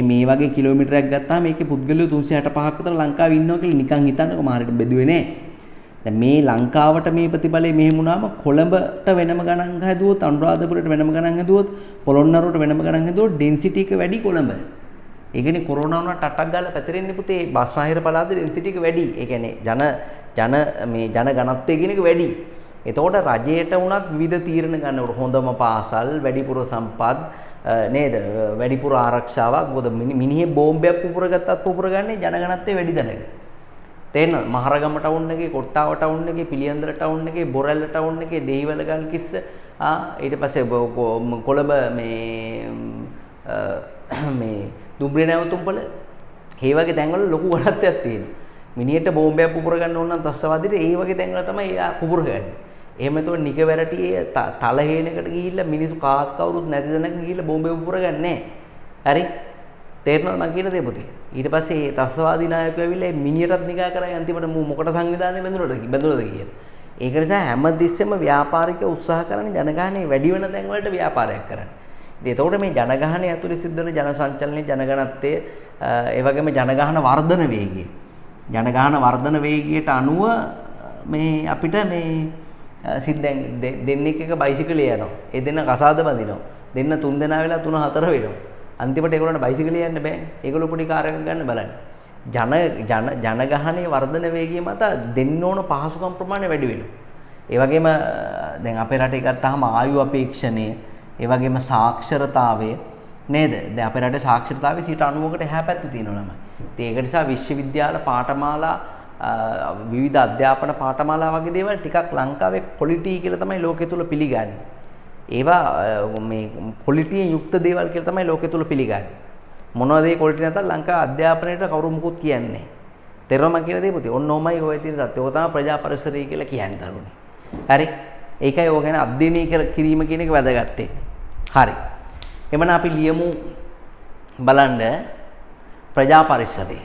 මේ වගේ කිලෝමීටරයක් ගත්තාම මේකේ පුද්ගලයෝ 365ක් විතර ලංකාවේ ඉන්නවා කියලා නිකන් හිතන්නකො මාරිට බෙදුවේ නෑ. දැන් මේ ලංකාවට මේ ප්‍රතිඵලය මෙහෙම වුණාම කොළඹට වෙනම ගණන් හැදුවොත් අනුරාධපුරයට වෙනම ගණන් හැදුවොත් පොළොන්නරුවට වෙනම ගණන් හැදුවොත් ඩෙන්සිටි එක වැඩි කොළඹ. ඒ කියන්නේ කොරෝනා වුණාට ටටක් ගාලා පැතිරෙන්නේ පුතේ බස්නාහිර පළාතේ ඩෙන්සිටි එක වැඩි. ඒ කියන්නේ ජන ඝනත්වය කියන එක වැඩි. එතකොට රජයට වුණත් විවිධ තීරණ ගන්නකොට හොඳම පාසල් වැඩිපුර සම්පත් නේද වැඩිපුර ආරක්ෂාවක්. මොකද මිනිහේ බෝම්බයක් පුපුර ගත්තත් පුපුර ගන්නේ ජන ඝනත්වය වැඩි දැනග. තේරෙනවද? මහරගම ටවුන් එකේ, කොට්ටාව ටවුන් එකේ, පිළියන්දල ටවුන් එකේ, බොරැල්ල ටවුන් එකේ, දෙහිවල ගල්කිස්ස ඊට පස්සේ කොළඹ මේ දුම්රිය නැවතුම්පල ඒ වගේ තැන්වල ලොකු ගණත්වයක් තියෙනවා. මිනිහෙට බෝම්බයක් පුපුර ගන්න ඕන නම් ත්‍රස්තවාදීට ඒ වගේ තැන්වල තමයි පුපුර ගන්නේ. එහෙම එතකොට නිකවැරටියේ තල හේනකට ගිහිල්ලා මිනිස්සු කාත් කවුරුත් නැති තැනක ගිහිල්ලා බෝම්බේ පුපුර ගන්නෑ නෑ. හරි? තේරෙනවද මම කියන දේ පුතේ? ඊට පස්සේ මේ ත්‍රස්තවාදී නායකයෝ ඇවිල්ලා මිනිහටත් නිගා කරයි අන්තිමට මොකට සංවිධානය බැඳුනද කියලා. ඒක නිසා හැමතිස්සෙම ව්‍යාපාරිකයෝ උත්සාහ කරන්නේ ජනගහනය වැඩි වෙන තැන් වලට ව්‍යාපාරයක් කරන්න. ඉතින් එතකොට මේ ජනගහනය ඇතුලේ සිද්ධ වෙන ජන සංචලනයේ ජනගණත්වය ඒ වගේම ජනගහන වර්ධන වේගය. ජනගහන වර්ධන වේගයට අනුව මේ අපිට මේ සිද්දෙන් දෙන්නෙක් එක බයිසිකලේ යනවා. ඒ දෙන්න කසාද බඳිනවා. දෙන්න 3 දෙනා වෙලා 3 4 වෙනවා. අන්තිමට ඒගොල්ලන්ට බයිසිකලේ යන්න බෑ. ඒගොල්ලෝ පොඩි කාර් එකක් ගන්න බලන්න. ජනගහනයේ වර්ධන වේගය මත දෙන්න ඕන පහසුකම් ප්‍රමාණය වැඩි වෙනවා. ඒ වගේම දැන් අපේ රටේ ගත්තාම ආයු අපේක්ෂණය, ඒ වගේම සාක්ෂරතාවය නේද? දැන් අපේ රටේ සාක්ෂරතාවය 90%කට එහා පැත්තේ තියෙනවා ළමයි. ඉතින් ඒක නිසා විශ්වවිද්‍යාල පාඨමාලා විවිධ අධ්‍යාපන පාඨමාලා වගේ දේවල් ටිකක් ලංකාවේ ක්වොලිටි කියලා තමයි ලෝකෙ තුල පිළිගන්නේ. ඒවා මේ ක්වොලිටියෙන් යුක්ත දේවල් කියලා තමයි ලෝකෙ තුල පිළිගන්නේ. මොනවද ඒ ක්වොලිටි නැත්නම් ලංකාවේ අධ්‍යාපනයට කවුරු මුකුත් කියන්නේ නැහැ. තේරෙනවද මම කියන දේ පුතේ? ඔන්න ඔමයි ඔය තියෙන தත්ත්වය. ඔය තමයි ප්‍රජා පරිසරය කියලා කියන්නේ දරුවනේ. හරි? ඒකයි ඔය ගැන අධ්‍යයනය කිරීම කියන එක වැදගත් වෙන්නේ. හරි. එමනම් අපි ලියමු බලන්න ප්‍රජා පරිසරය.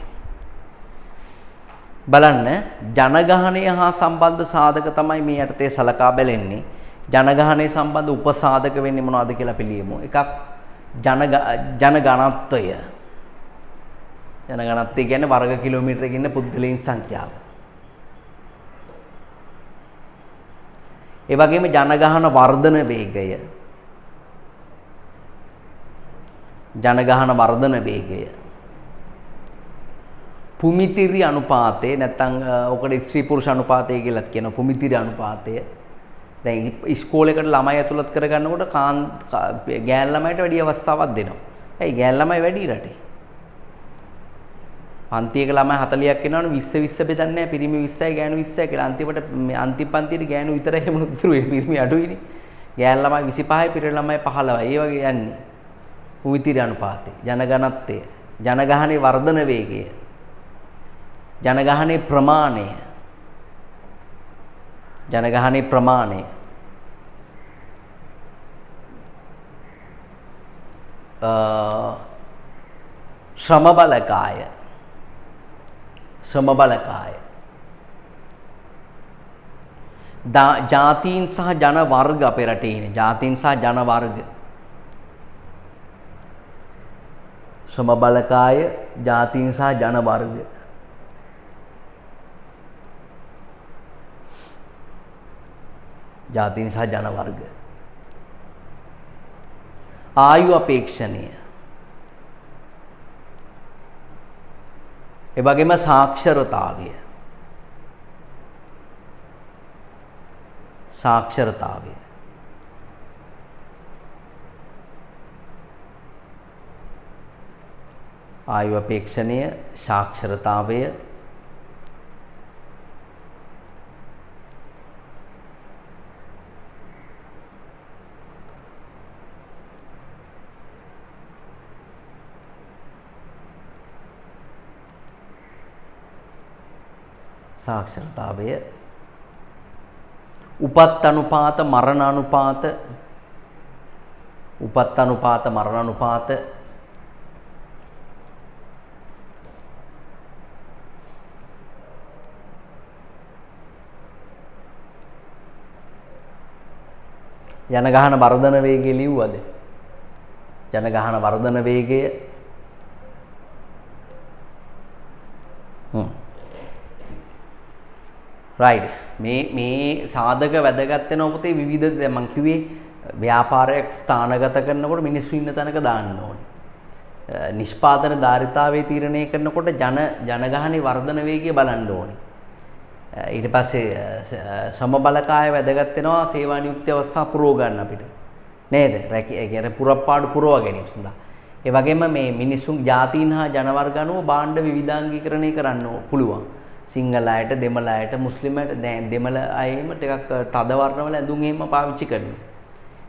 බලන්න ජනගහනය හා සම්බන්ධ සාධක තමයි මේ යටතේ සලකා බැලෙන්නේ. ජනගහනය සම්බන්ධ උපසාධක වෙන්නේ මොනවද කියලා අපි ලියමු. එකක් ජනගණත්වය. ජනගණත්වය කියන්නේ වර්ග කිලෝමීටරයක ඉන්න පුද්ගලයන් සංඛ්‍යාව. ඒ වගේම ජනගහන වර්ධන වේගය. ජනගහන වර්ධන වේගය. පුමිතිරි අනුපාතය නැත්නම් ඔකට ස්ත්‍රී පුරුෂ අනුපාතය කියලාත් කියනවා. පුමිතිරි අනුපාතය. දැන් ඉස්කෝලේකට ළමයි ඇතුළත් කරගන්නකොට ගෑන් ළමයිට වැඩි අවස්ථාවක් දෙනවා. ඇයි ගෑන් ළමයි වැඩි රටේ? පන්තියක ළමයි 40ක් ඉන්නවනේ 20 20 බෙදන්නේ නැහැ. පිරිමි 20යි ගෑනු 20යි කියලා. අන්තිමට අන්තිම පන්තියේ ගෑනු විතරයි හැමෝම ඉතුරු වෙන්නේ. පිරිමි අඩුයිනේ. ගෑන් ළමයි 25යි පිරිමි ළමයි 15යි. ඒ වගේ යන්නේ. උවිතිරි අනුපාතය, ජනඝනත්වය, ජනගහනයේ වර්ධන වේගය, ජනගහනයේ ප්‍රමාණය, ජනගහනයේ ප්‍රමාණය, ශ්‍රම බලකාය, ශ්‍රම බලකාය, ජාතීන් සහ ජන වර්ග අපේ රටේ ඉන්නේ ජාතීන් සහ ජන වර්ග, ශ්‍රම බලකාය, ජාතීන් සහ ජන වර්ග, ජාතීන් සහ ජන වර්ග, ආයු අපේක්ෂණය, ඒ වගේම සාක්ෂරතාවය, සාක්ෂරතාවය, ආයු අපේක්ෂණය, සාක්ෂරතාවය, සාක්ෂරතාවය, උපත් අනුපාත, මරණ අනුපාත, උපත් අනුපාත, මරණ අනුපාත, ජනගහන වර්ධන වේගය ලිව්වද? ජනගහන වර්ධන වේගය රයිට්. මේ සාධක වැදගත් වෙනවා පුතේ විවිධ දැන් මම කිව්වේ ව්‍යාපාරයක් ස්ථානගත කරනකොට මිනිස්සු ඉන්න තැනක දාන්න ඕනේ. නිෂ්පාදන ධාරිතාවයේ තීරණය කරනකොට ජනගහනයේ වර්ධන වේගය බලන්න ඕනේ. ඊට පස්සේ සම බලකාය වැදගත් වෙනවා සේවා නියුක්ති අවස්ථා පුරව ගන්න අපිට. නේද? ඒ කියන්නේ පුරප්පාඩු පුරව ගැනීම සඳහා. ඒ වගේම මේ මිනිසුන් ජාතීන් හා ජනවර්ග අනුව භාණ්ඩ විවිධාංගීකරණය කරන්න පුළුවන්. සිංහල අයට, දෙමළ අයට, මුස්ලිම් අයට දැන් දෙමළ අයම ටිකක් තද වර්ණවල ඇඳුම් එහෙම පාවිච්චි කරනවා.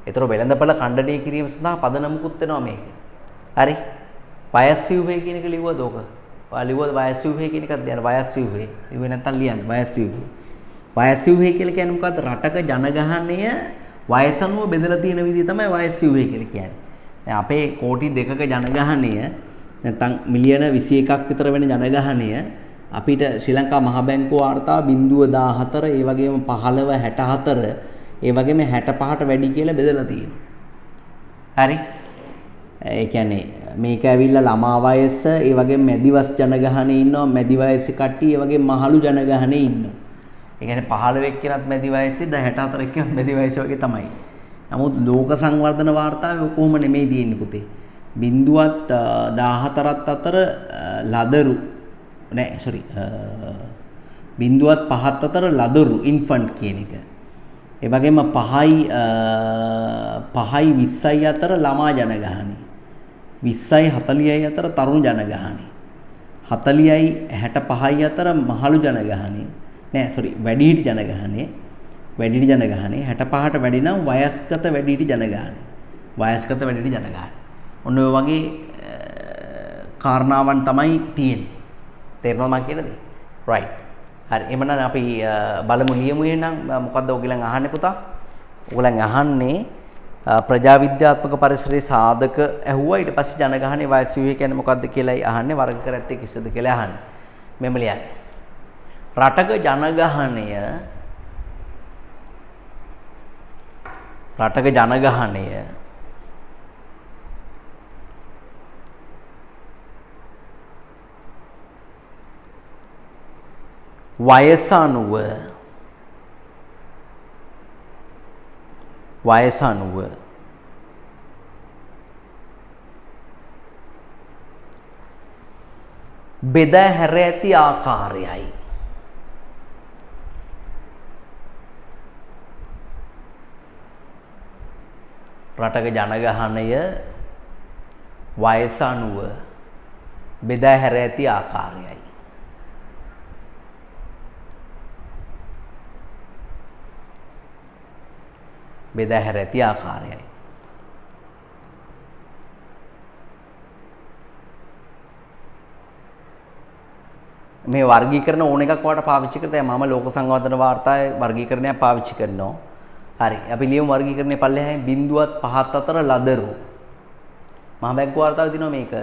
ඒතර වෙළඳපළ ඛණ්ඩනය කිරීම සඳහා පදනමකුත් වෙනවා මේක. හරි. වයස් ව්‍යුහය කියන එක ලිව්වද ඕක? ඔයා ලිව්වද වයස් ව්‍යුහය කියන එකත් ලියන්න වයස් ව්‍යුහය. ලිව්වේ නැත්නම් ලියන්න වයස් ව්‍යුහය. වයස් ව්‍යුහය කියලා කියන්නේ මොකද්ද? රටක ජනගහනය වයස අනුව බෙදලා තියෙන විදිහ තමයි වයස් ව්‍යුහය කියලා කියන්නේ. දැන් අපේ කෝටි 2ක ජනගහනය නැත්නම් මිලියන 21ක් විතර වෙන ජනගහනය අපිට ශ්‍රී ලංකා මහ බැංකුව වාර්තාව 0.14 ඒ වගේම 15 64 ඒ වගේම 65ට වැඩි කියලා බෙදලා තියෙනවා. හරි. ඒ කියන්නේ මේක ඇවිල්ලා ළමා වයස ඒ වගේම මැදිවස් ජනගහනේ ඉන්නවා මැදි වයසේ කට්ටිය ඒ වගේම මහලු ජනගහනේ ඉන්නවා. ඒ කියන්නේ 15 එක්කෙනත් මැදි වයසේ 64 එක්කෙනත් මැදි වයසේ වගේ තමයි. නමුත් ලෝක සංවර්ධන වාර්තාවේ කොහොම නෙමෙයි තියෙන්නේ පුතේ. 0.14ත් අතර ලදරු නෑ සෝරි 0.5ත් අතර ලදරු ඉන්ෆන්ට් කියන එක. ඒ වගේම 5යි 20යි අතර ළමා ජනගහනේ. 20යි 40යි අතර තරුණ ජනගහනේ. 40යි 65යි අතර මහලු ජනගහනේ. නෑ සෝරි වැඩිහිටි ජනගහනේ. වැඩිහිටි ජනගහනේ 65ට වැඩි නම් වයස්ගත වැඩිහිටි ජනගහනේ. වයස්ගත වැඩිහිටි ජනගහනේ. ඔන්න ඔය වගේ කාරණාවන් තමයි තියෙන්නේ. තේරෙනවද මම කියන දේ? රයිට්. හරි. එහෙනම් අපි බලමු ලියමු එහෙනම් මොකද්ද ඔයගලන් අහන්නේ පුතා? ඔයගලන් අහන්නේ ප්‍රජා විද්‍යාත්මක පරිසරයේ සාධක ඇහුවා ඊට පස්සේ ජනගහනයේ වයස් ව්‍යුහය කියන්නේ මොකද්ද කියලායි අහන්නේ වර්ග කර ඇත්තේ කිසිද කියලා අහන්නේ. මෙහෙම ලියන්න. රටක ජනගහනය වයස අනුව බෙදා හැර ඇති ආකාරයයි. රටක ජනගහනය වයස අනුව බෙදා හැර ඇති ආකාරයයි. බෙදා හැර ඇති ආකාරයයි. මේ වර්ගීකරණ ඕන එකක් වාට පාවිච්චි කරලා මම ලෝක සංවර්ධන වාර්තාවේ වර්ගීකරණයක් පාවිච්චි කරනවා. හරි. අපි ලියමු වර්ගීකරණයේ පල්ලෙහායි 0.5 අතර ලදරු. මහා බැංකු වාර්තාවේ දිනවා මේක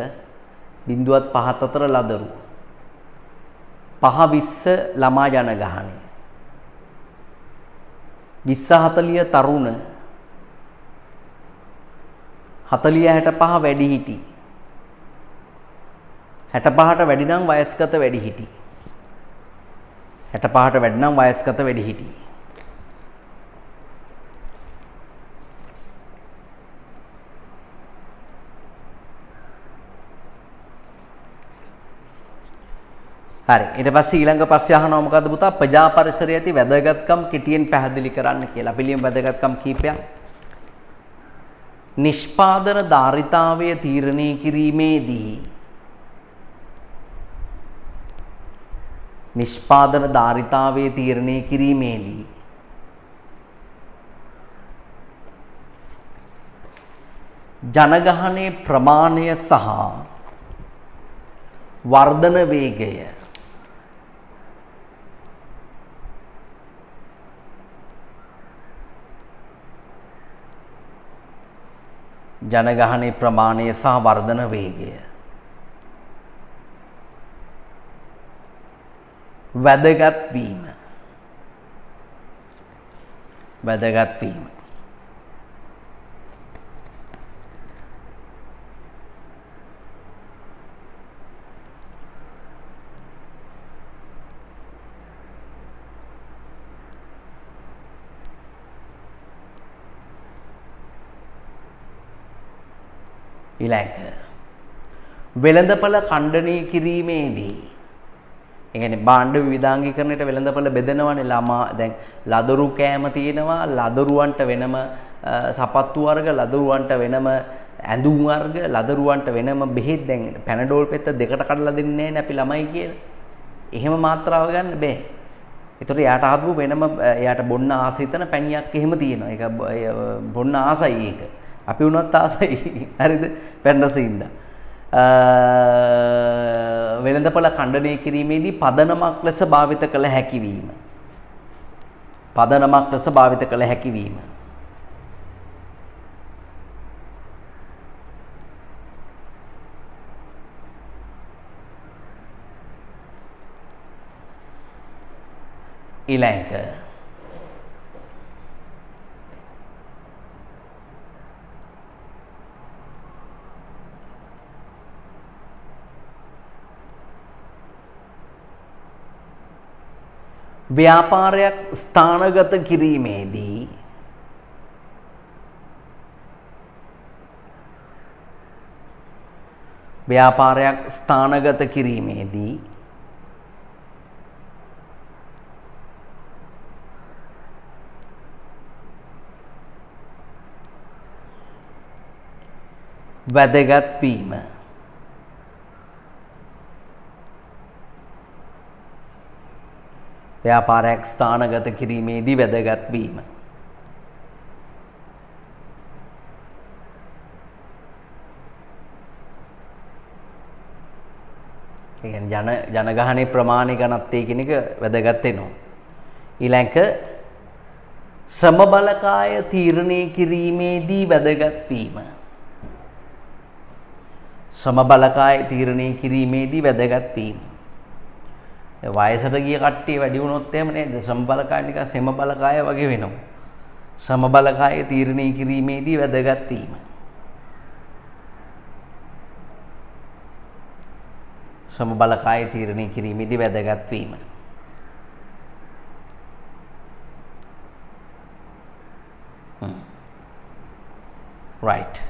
0.5 අතර ලදරු. 5-20 ළමා ජනගහනය. 20-40 තරුණ 40-65 වැඩිහිටි 65ට වැඩි නම් වයස්ගත වැඩිහිටි 65ට වැඩි නම් වයස්ගත වැඩිහිටි හරි ඊට පස්සේ ඊළඟ ප්‍රශ්නය අහනවා මොකද්ද පුතා ප්‍රජා පරිසරයේ ඇති වැදගත්කම් කෙටියෙන් පැහැදිලි කරන්න කියලා. අපි ලියමු වැදගත්කම් කීපයක්. නිෂ්පාදන ධාරිතාවය තීරණය කිරීමේදී නිෂ්පාදන ධාරිතාවය තීරණය කිරීමේදී ජනගහනයේ ප්‍රමාණය සහ වර්ධන වේගය ජනගහනයේ ප්‍රමාණය සහ වර්ධන වේගය වැදගත් වීම ඊළඟ වෙළඳපළ ඛණ්ඩනය කිරීමේදී ඒ කියන්නේ භාණ්ඩ විවිධාංගීකරණයට වෙළඳපළ බෙදනවනේ ළමා දැන් ලදරු කෑම තියෙනවා ලදරුවන්ට වෙනම සපත්තු වර්ග ලදරුවන්ට වෙනම ඇඳුම් වර්ග ලදරුවන්ට වෙනම බෙහෙත් දැන් පැනඩෝල් පෙත්ත දෙකට කඩලා දෙන්නේ නැහැ අපි ළමයි කියලා. එහෙම මාත්‍රාව ගන්න බෑ. ඒතර යාට හදපු වෙනම යාට බොන්න ආස හිතන පැණියක් එහෙම තියෙනවා. ඒක බොන්න ආසයි ඒක. අපි උනත් ආසයි. හරිද? පැන්නසින්ද. වෙළඳපළ ඛණ්ඩනය කිරීමේදී පදනමක් ලෙස භාවිත කළ හැකි වීම. පදනමක් ලෙස භාවිත කළ හැකි වීම. ඊළඟ ව්‍යාපාරයක් ස්ථානගත කිරීමේදී වැදගත් වීම ව්‍යාපාරයක් ස්ථානගත කිරීමේදී වැදගත් වීම ඒ කියන්නේ ජනගහනයේ ප්‍රමාණය ගණත්තේ කියන එක වැදගත් වෙනවා. ඊළඟ සමබලකාය තීරණය කිරීමේදී වැදගත් වීම සමබලකාය තීරණය කිරීමේදී වැදගත් වීම වයසට ගිය කට්ටිය වැඩි වුණොත් එහෙම නේද සමබලකාය නිකන් සමබලකාය වගේ වෙනවා. සමබලකාය තීරණය කිරීමේදී වැදගත් වීම. සමබලකාය තීරණය කිරීමේදී වැදගත් වීම. right.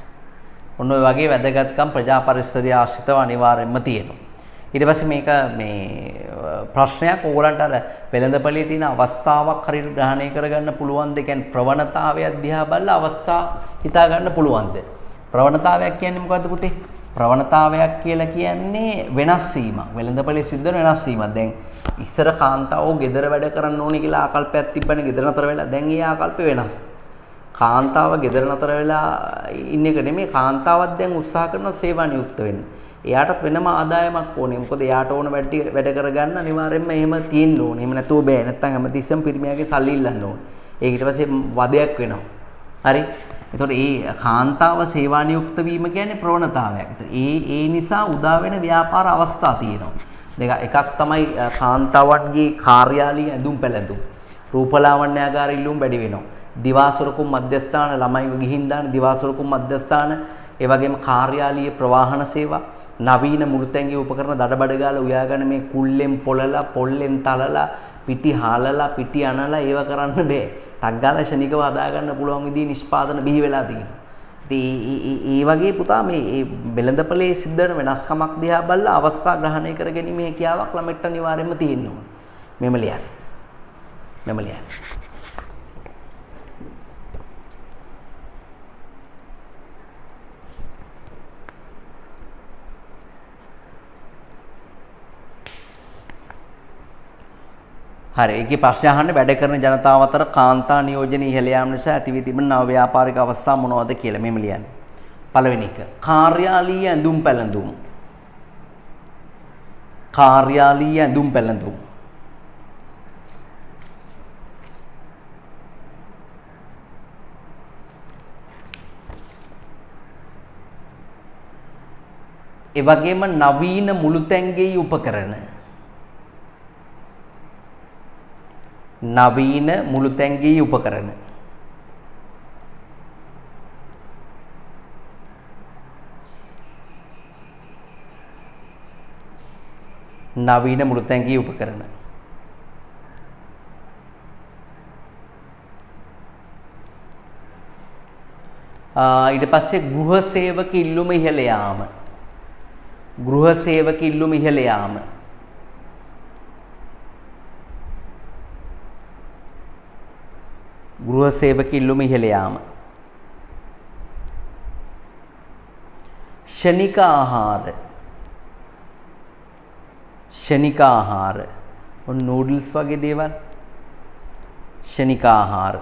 ඔන්න ඔය වගේ වැදගත්කම් ප්‍රජා පරිසරය ආශ්‍රිතව අනිවාර්යයෙන්ම තියෙනවා. ඊට පස්සේ මේක මේ ප්‍රශ්නයක් ඕගලන්ට අර වෙළඳපළේ තියෙන අවස්ථාවක් හරියට ග්‍රහණය කරගන්න පුළුවන්ද? ඒ කියන්නේ ප්‍රවණතාවය දිහා බලලා අවස්ථා හිතා ගන්න පුළුවන්ද? ප්‍රවණතාවයක් කියන්නේ මොකද්ද පුතේ? ප්‍රවණතාවයක් කියලා කියන්නේ වෙනස් වීමක්. වෙළඳපළේ සිද්ධ වෙන වෙනස් වීමක්. දැන් ඉස්සර කාන්තාවෝ ගෙදර වැඩ කරන්න ඕනේ කියලා ආකල්පයක් තිබ්බනේ ගෙදර නතර වෙලා. දැන් ඒ ආකල්ප වෙනස්. කාන්තාව ගෙදර නතර වෙලා ඉන්න එක නෙමෙයි කාන්තාවක් දැන් උත්සාහ කරන සේවා නියුක්ත වෙන්න. එයාටත් වෙනම ආදායමක් ඕනේ. මොකද එයාට ඕන වැඩ කරගන්න අනිවාර්යයෙන්ම එහෙම තියෙන්න ඕනේ. එහෙම නැතුව බෑ. නැත්තම් හැමතිස්සෙම පිරිමියාගේ සල්ලි ඉල්ලන්න ඕනේ. ඒක ඊට පස්සේ වදයක් වෙනවා. හරි. ඒතකොට මේ කාන්තාව සේවා නියුක්ත වීම කියන්නේ ප්‍රවණතාවයක්. ඒ නිසා උදා වෙන ව්‍යාපාර අවස්ථා තියෙනවා. එකක් තමයි කාන්තාවන්ගේ කාර්යාලීය ඇඳුම් පැළඳුම්. රූපලාවන්‍යාගාර ඉල්ලුම් වැඩි වෙනවා. දිවාසුරකුම් මධ්‍යස්ථාන ළමයිව ගිහින් දාන දිවාසුරකුම් මධ්‍යස්ථාන, ඒ වගේම කාර්යාලීය ප්‍රවාහන සේවා, නවීන මුළුතැන්ගේ උපකරණ දඩබඩ ගාලා උයාගෙන මේ කුල්ලෙන් පොළලා, පොල්ලෙන් තලලා, පිටි හාලලා, පිටි අනලා ඒව කරන්න බෑ. ටක් ගාලා ශනිකව හදා ගන්න පුළුවන් විදිහේ නිෂ්පාදන බිහි වෙලා තියෙනවා. ඒ වගේ පුතා මේ වෙළඳපොලේ සිද්ධ වෙන වෙනස්කමක් දිහා බලලා අවස්ථා ග්‍රහණය කර ගැනීම හැකියාවක් ළමෙක්ට අනිවාර්යයෙන්ම තියෙන්න ඕන. මෙම ලියන්න. හරි. ඒකේ ප්‍රශ්න අහන්නේ වැඩ කරන ජනතාව අතර කාන්තා නියෝජන ඉහළ යාම නිසා ඇති වී තිබෙන නව ව්‍යාපාරික අවස්ථා මොනවද කියලා මෙහෙම ලියන්නේ. පළවෙනි එක කාර්යාලීය ඇඳුම් පැළඳුම්. කාර්යාලීය ඇඳුම් පැළඳුම්. ඒ වගේම නවීන මුළුතැන්ගේ උපකරණ. නවීන මුළුතැන්ගේ උපකරණ. නවීන මුළුතැන්ගේ උපකරණ. ඊට පස්සේ ගෘහ සේවක ඉල්ලුම ඉහළ යාම. ගෘහ සේවක ඉල්ලුම ඉහළ යාම. ගෘහ සේවක ඉල්ලුම ඉහළ යාම. ශනික ආහාර. ශනික ආහාර. ඔන්න නූඩල්ස් වගේ දේවල්. ශනික ආහාර.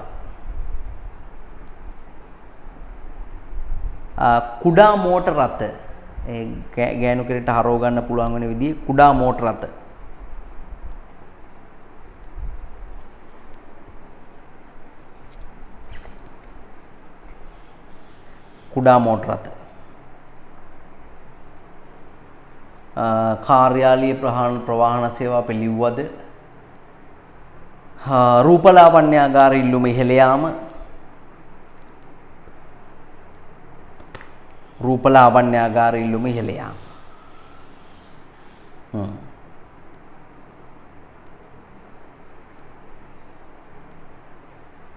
කුඩා මෝටර රථ. ඒ ගෑනු කෙරේට හරව ගන්න පුළුවන් වෙන විදිහේ කුඩා මෝටර රථ. කුඩා මෝටර රථ. කාර්යාලීය ප්‍රවාහන සේවා පිළිව්වද. රූපලාවන්‍යාගාර ඉල්ලුම ඉහළ යාම. රූපලාවන්‍යාගාර ඉල්ලුම ඉහළ යාම.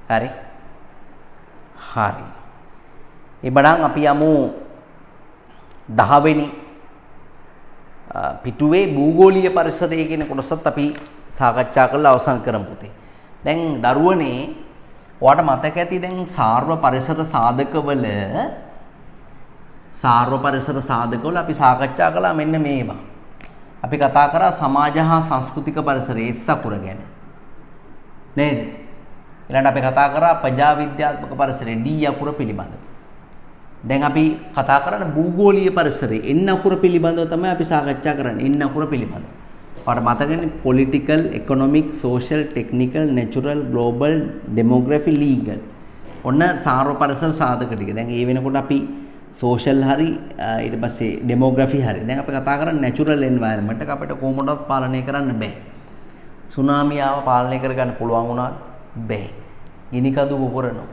හරි. හරි. එබනම් අපි යමු 10 වෙනි පිටුවේ භූගෝලීය පරිසරය කියන කොටසත් අපි සාකච්ඡා කරලා අවසන් කරමු පුතේ. දැන් දරුවනේ ඔයාට මතක ඇති දැන් සාර්ව පරිසර සාධකවල අපි සාකච්ඡා කළා මෙන්න මේවා. අපි කතා කරා සමාජ හා සංස්කෘතික පරිසරයේ සකුර ගැන. නේද? ඊළඟට අපි කතා කරා ප්‍රජා විද්‍යාත්මක පරිසරයේ ඩී අකුර පිළිබඳව. දැන් අපි කතා කරන්නේ භූගෝලීය පරිසරයේ N අකුර පිළිබඳව තමයි අපි සාකච්ඡා කරන්නේ. N අකුර පිළිබඳව. ඔයාලට මතකනේ political, economic, social, technical, natural, global, demography, legal. ඔන්න සාර්ව පරිසර සාධක ටික. දැන් ඒ වෙනකොට අපි social හරි ඊට පස්සේ demography හරි. දැන් අපි කතා කරන්නේ natural environment එක අපිට කොහොමදවත් පාලනය කරන්න බෑ. සුනාමි ආව පාලනය කරගන්න පුළුවන් වුණාද? බෑ. ගිනි කඳු පුපුරනවා.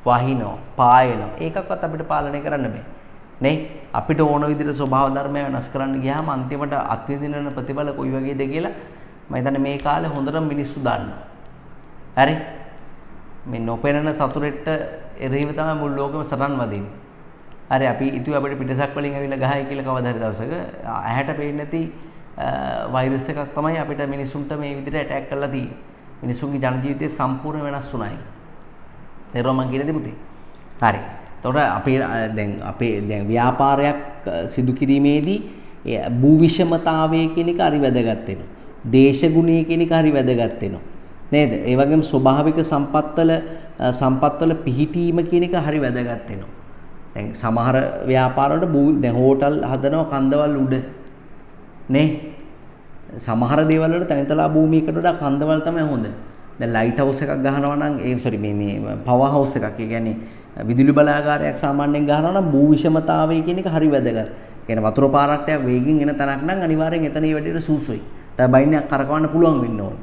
වහිනවා, පායනවා. ඒකක්වත් අපිට පාලනය කරන්න බෑ. නේ? අපිට ඕන විදිහට ස්වභාව ධර්මය වෙනස් කරන්න ගියාම අන්තිමට අත්විඳින ප්‍රතිඵල කොයි වගේද කියලා මම හිතන්නේ මේ කාලේ හොඳටම මිනිස්සු දන්නවා. හරි? මේ නොපෙනෙන සතුරෙට එරෙහිව තමයි මුළු ලෝකෙම සටන් වදින්නේ. හරි අපි ඉතින් අපිට පිටසක් වලින් ඇවිල්ලා ගහයි කියලා කවදා හරි දවසක ඇහැට පේන්නේ නැති වෛරස් එකක් තමයි අපිට මිනිසුන්ට මේ විදිහට ඇටැක් කරලා තියෙන්නේ. මිනිසුන්ගේ ජන ජීවිතය සම්පූර්ණ වෙනස් වුණායි. තේරුම් මං කියන්නේ පුතේ. හරි. එතකොට අපේ දැන් ව්‍යාපාරයක් සිදු කිරීමේදී භූ විෂමතාවය කියන එක හරි වැදගත් වෙනවා. දේශගුණය කියන එක හරි වැදගත් වෙනවා. නේද? ඒ වගේම ස්වභාවික සම්පත්වල පිහිටීම කියන එක හරි වැදගත් වෙනවා. දැන් සමහර ව්‍යාපාරවලට දැන් හෝටල් හදනවා කන්දවල් උඩ නේ. සමහර දේවල් වල තනිතලා භූමියකට වඩා කන්දවල් තමයි හොඳ. දැන් ලයිට් හවුස් එකක් ගහනවා නම් මේ පවර් හවුස් එකක්. ඒ කියන්නේ විදුලි බලාගාරයක් සාමාන්‍යයෙන් ගහනවා නම් භූ විෂමතාවය කියන එක හරි වැදගත්. කියන්නේ වතුර පාරට්ටයක් වේගින් එන තැනක් නම් අනිවාර්යෙන් එතන ඒ වැඩේට සූසුයි. ටර්බයින් එකක් කරකවන්න පුළුවන් වෙන්න ඕනේ.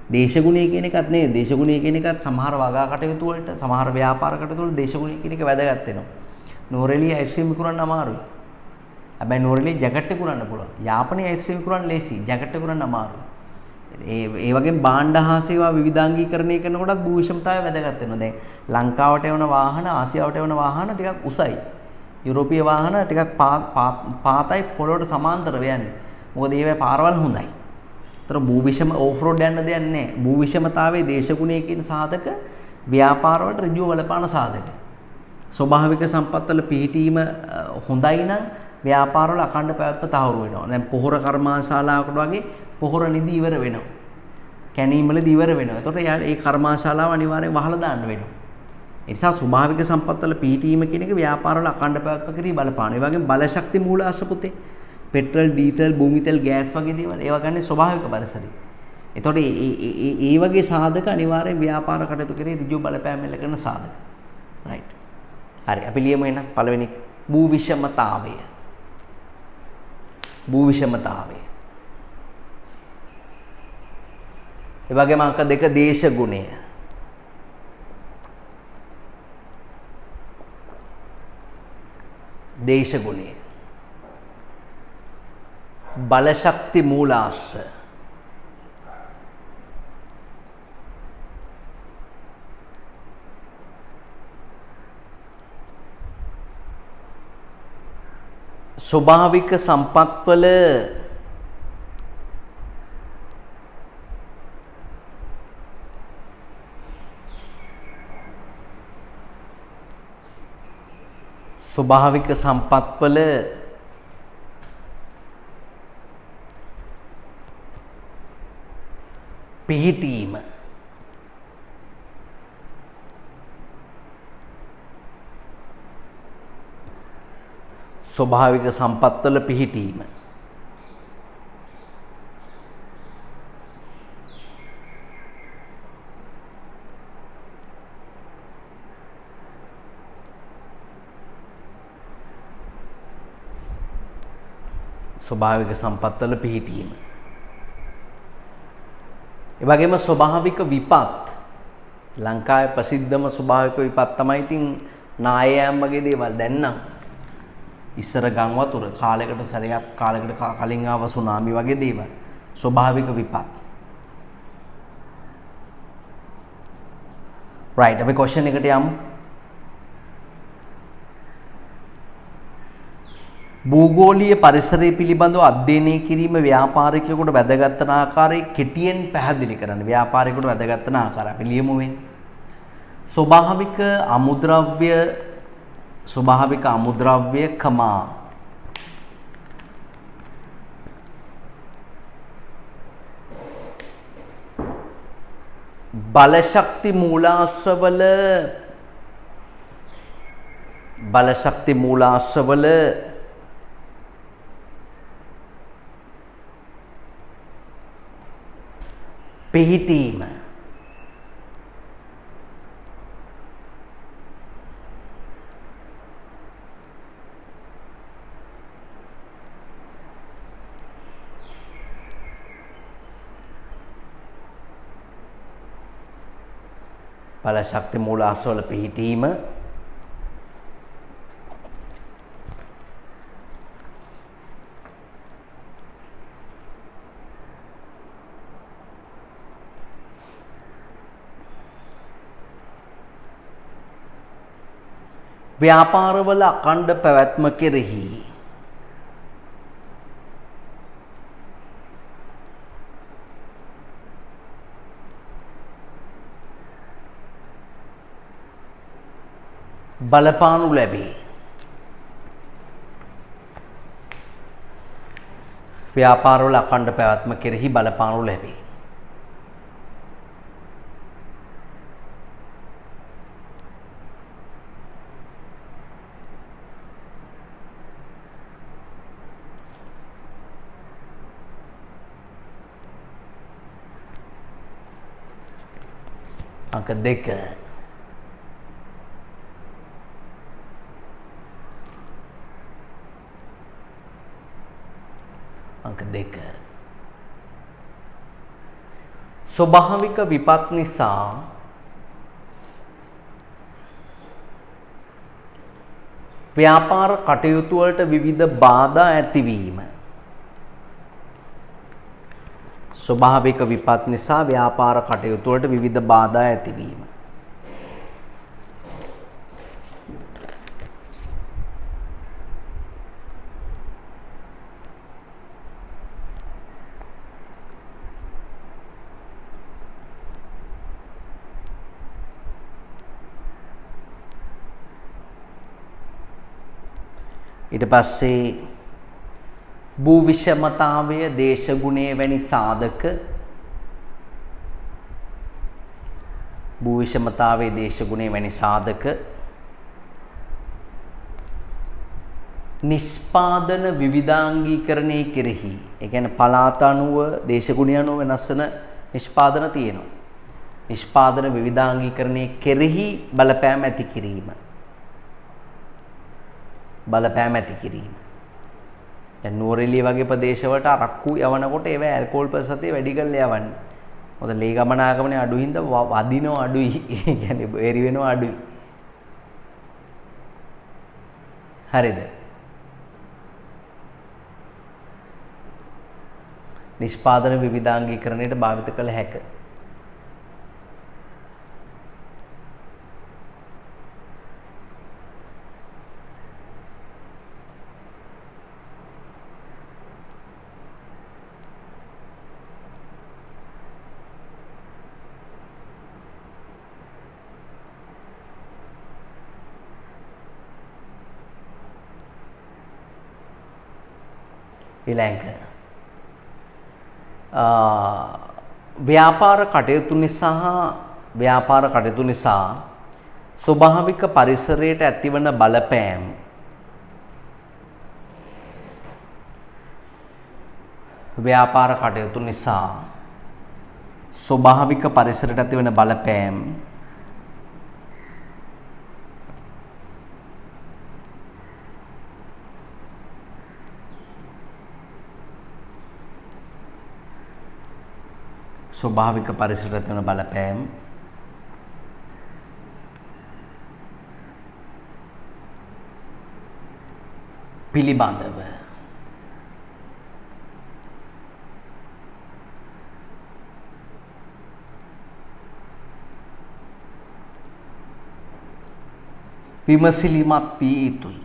දේශගුණය කියන එකත් නෙවෙයි. දේශගුණය කියන එකත් සමහර වගා කටයුතු වලට සමහර ව්‍යාපාර කටයුතු වල දේශගුණය කියන එක වැදගත් වෙනවා. නෝරෙලි අයිස්ක්‍රීම් විකුණන්න අමාරුයි. හැබැයි නෝරෙලි ජැකට් එක විකුණන්න පුළුවන්. යාපනයේ අයිස්ක්‍රීම් විකුණන්න ලේසි. ජැකට් එක විකුණන්න අමාරුයි. ඒ වගේ භාණ්ඩ හා සේවා විවිධාංගීකරණය කරනකොටත් භූ විෂමතාවය වැදගත් වෙනවා. දැන් ලංකාවට එවන වාහන ආසියාවට එවන වාහන ටිකක් උසයි. යුරෝපීය වාහන ටිකක් පාතයි පොළොවට සමාන්තරව යන්නේ. මොකද ඒවැ පාරවල් හොඳයි. ඒතර භූ විෂම ඕෆ් රෝඩ් යන්න දෙයක් නැහැ. භූ විෂමතාවයේ දේශගුණය කියන සාධක ව්‍යාපාරවලට ඍජුව බලපාන සාධක. ස්වභාවික සම්පත්වල පිහිටීම හොඳයි නම් ව්‍යාපාරවල අඛණ්ඩ පැවැත්ම තහවුරු වෙනවා. දැන් පොහොර කර්මාශාලාවකට වගේ පොහොර නිදි ඉවර වෙනවා. කැණීම් වලදී ඉවර වෙනවා. ඒතකොට ඒ කර්මාශාලාව අනිවාර්යෙන් වහලා දාන්න වෙනවා. ඒ නිසා ස්වභාවික සම්පත්වල පිහිටීම කියන එක ව්‍යාපාරවල අඛණ්ඩ පැවැත්ම කිරී බලපාන. ඒ වගේම බලශක්ති මූලාශ්‍ර පුතේ පෙට්‍රල්, ඩීසල්, භූමි තෙල්, ගෑස් වගේ දේවල් ඒවා ගන්න ස්වභාවික පරිසරය. ඒතකොට ඒ වගේ සාධක අනිවාර්යෙන් ව්‍යාපාර කටයුතු කරේ ඍජු බලපෑම් එල්ල කරන සාධක. රයිට්. හරි අපි ලියමු එහෙනම් පළවෙනි එක භූ විෂමතාවය. භූ විෂමතාවය. ඒ වගේම අංක 2 දේශගුණය. දේශගුණය. බලශක්ති මූලාශ්‍ර. ස්වභාවික සම්පත්වල ස්වභාවික සම්පත්වල පිහිටීම. ස්වභාවික සම්පත්වල පිහිටීම. ස්වභාවික සම්පත්වල පිහිටීම. ඒ වගේම ස්වභාවික විපත්. ලංකාවේ ප්‍රසිද්ධම ස්වභාවික විපත් තමයි ඉතින් නායයන් වගේ දේවල්. දැන් නම් ඉස්සර ගම් වතුර කාලයකට සැරයක් කාලයකට කලින් ආව සුනාමි වගේ දේවල් ස්වභාවික විපත්. රයිට් අපි ක්වෙස්චන් එකට යමු. භූගෝලීය පරිසරය පිළිබඳව අධ්‍යයනය කිරීම ව්‍යාපාරිකයෙකුට වැදගත් වන ආකාරයේ කෙටියෙන් පැහැදිලි කරන්න. ව්‍යාපාරිකයෙකුට වැදගත් වන ආකාරය අපි ලියමු මේ. ස්වභාවික අමුද්‍රව්‍ය කමා බලශක්ති මූලාශ්‍රවල පිහිටීම. බලශක්ති මූලාශ්‍රවල පිහිටීම. ව්‍යාපාරවල අඛණ්ඩ පැවැත්ම කෙරෙහි බලපානු ලැබේ. ව්‍යාපාරවල අඛණ්ඩ පැවැත්ම කෙරෙහි බලපානු ලැබේ. අංක 2 අංක 2 ස්වභාවික විපත් නිසා ව්‍යාපාර කටයුතු වලට විවිධ බාධා ඇතිවීම. ස්වභාවික විපත් නිසා ව්‍යාපාර කටයුතු වලට විවිධ බාධා ඇතිවීම. ඊට පස්සේ භූ විෂමතාවය දේශගුණයේ වැනි සාධක භූ විෂමතාවයේ දේශගුණයේ වැනි සාධක නිෂ්පාදන විවිධාංගීකරණය කෙරෙහි ඒ කියන්නේ පළාත අනුව දේශගුණය අනුව වෙනස් වෙන නිෂ්පාදන තියෙනවා. නිෂ්පාදන විවිධාංගීකරණය කෙරෙහි බලපෑම ඇති කිරීම. බලපෑම ඇති කිරීම. දැන් නුවරඑළිය වගේ ප්‍රදේශවලට අරක්කු යවනකොට ඒවා ඇල්කොහොල් ප්‍රතිශතය වැඩි කරලා යවන්නේ. මොකද ලේ ගමනාගමනේ අඩු හින්දා වදිනවා අඩුයි. ඒ කියන්නේ බේරි වෙනවා අඩුයි. හරිද? නිෂ්පාදන විවිධාංගීකරණයට භාවිත කළ හැකිය. ඊළඟ ව්‍යාපාර කටයුතු නිසා ස්වභාවික පරිසරයට ඇතිවන බලපෑම් ව්‍යාපාර කටයුතු නිසා ස්වභාවික පරිසරයට ඇතිවන බලපෑම් ස්වභාවික පරිසරයට ඇතිවන බලපෑම් පිළිබඳව විමසිලිමත් වී යුතුයි.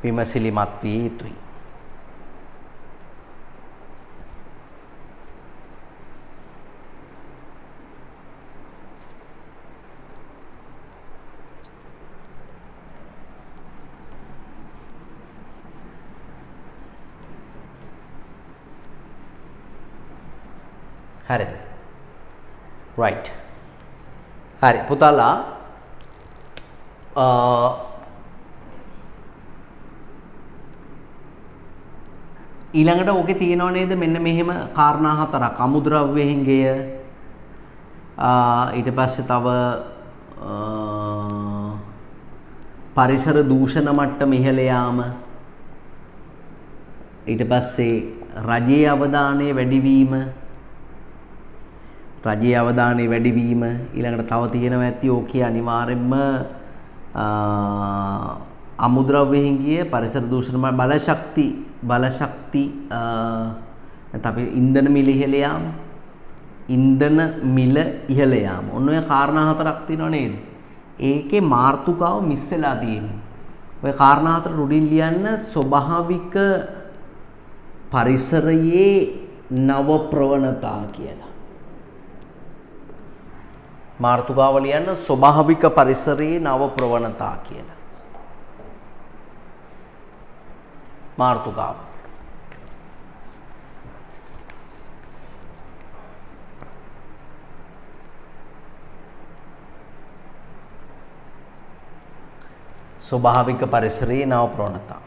විමසිලිමත් වී යුතුයි. හරිද? right. හරි පුතාලා ඊළඟට ඕකේ තියෙනව නේද මෙන්න මෙහෙම කාරණා හතරක් අමුද්‍රව්‍ය හිඟය ඊට පස්සේ තව පරිසර දූෂණ මට්ටම ඉහළ යාම ඊට පස්සේ රජයේ අවධානය වැඩිවීම ඊළඟට තව තියෙනවා ඇති ඕකේ අනිවාර්යෙන්ම අමුද්‍රව්‍ය හිඟිය පරිසර දූෂණ බලශක්ති නැත්නම් අපි ඉන්ධන මිල ඉහළ යාම ඔන්න ඔය කාරණා හතරක් තියෙනව නේද? ඒකේ මාර්තුකාව මිස් වෙලා තියෙනවා. ඔය කාරණා හතර උඩින් ලියන්න ස්වභාවික පරිසරයේ නව ප්‍රවණතා කියලා. මාර්තුකාව ලියන්න ස්වභාවික පරිසරයේ නව ප්‍රවණතා කියලා. මාර්තුකාව ස්වභාවික පරිසරයේ නව ප්‍රවණතා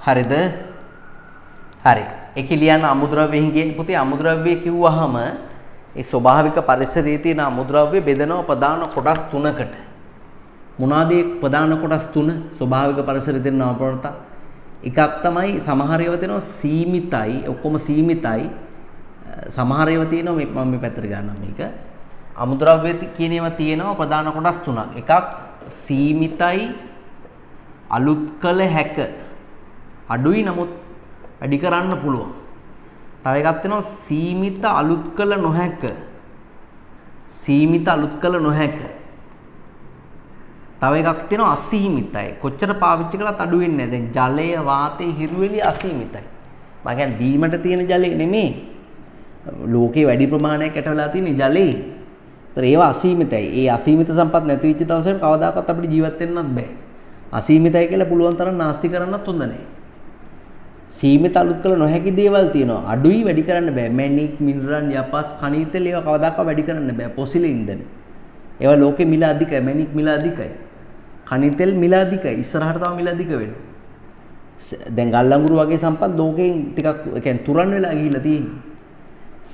හරිද? හරි. ඒකේ ලියන්න අමුද්‍රව්‍යයෙන් පුතේ අමුද්‍රව්‍ය කිව්වහම ඒ ස්වභාවික පරිසරයේ තියෙන අමුද්‍රව්‍ය බෙදෙනවා ප්‍රධාන කොටස් තුනකට. මොනවාද ඒ ප්‍රධාන කොටස් තුන? ස්වභාවික පරිසරයේ තියෙන නවපරතා. එකක් තමයි සමහර ඒවා තියෙනවා සීමිතයි, ඔක්කොම සීමිතයි. සමහර ඒවා තියෙනවා මම මේ පැත්තට ගන්නම් මේක. අමුද්‍රව්‍ය කියන ඒවා තියෙනවා ප්‍රධාන කොටස් තුනක්. එකක් සීමිතයි, අලුත් කළ හැක. අඩුයි නමුත් වැඩි කරන්න පුළුවන්. තව එකක් තියෙනවා සීමිත අලුත් කළ නොහැක. සීමිත අලුත් කළ නොහැක. තව එකක් තියෙනවා අසීමිතයි. කොච්චර පාවිච්චි කළත් අඩු වෙන්නේ නැහැ. දැන් ජලය, වාතය, හිරුවෙලිය අසීමිතයි. මම කියන්නේ බීමට තියෙන ජලය නෙමෙයි. ලෝකේ වැඩි ප්‍රමාණයක් යට වෙලා තියෙන ජලයේ. ඒතර ඒවා අසීමිතයි. ඒ අසීමිත සම්පත් නැති වෙච්ච දවසට කවදාකවත් අපිට ජීවත් වෙන්නත් බෑ. අසීමිතයි කියලා පුළුවන් තරම් නාස්ති කරන්නත් හොඳ නැහැ. සීමිත අලුත් කළ නොහැකි දේවල් තියෙනවා. අඩුයි වැඩි කරන්න බෑ. මැණික්, මිනරල්, යපස්, khනිජ තෙල් ඒවා කවදාකවත් වැඩි කරන්න බෑ. පොසිල ඉන්ධන. ඒවා ලෝකේ මිල අධිකයි. මැණික් මිල අධිකයි. khනිජ තෙල් මිල අධිකයි. ඉස්සරහට තව මිල අධික වෙනවා. දැන් ගල්ලංගුරු වගේ සම්පත් ලෝකයෙන් ටිකක් ඒ කියන්නේ තුරන් වෙලා ගිහිල්ලා තියෙන්නේ.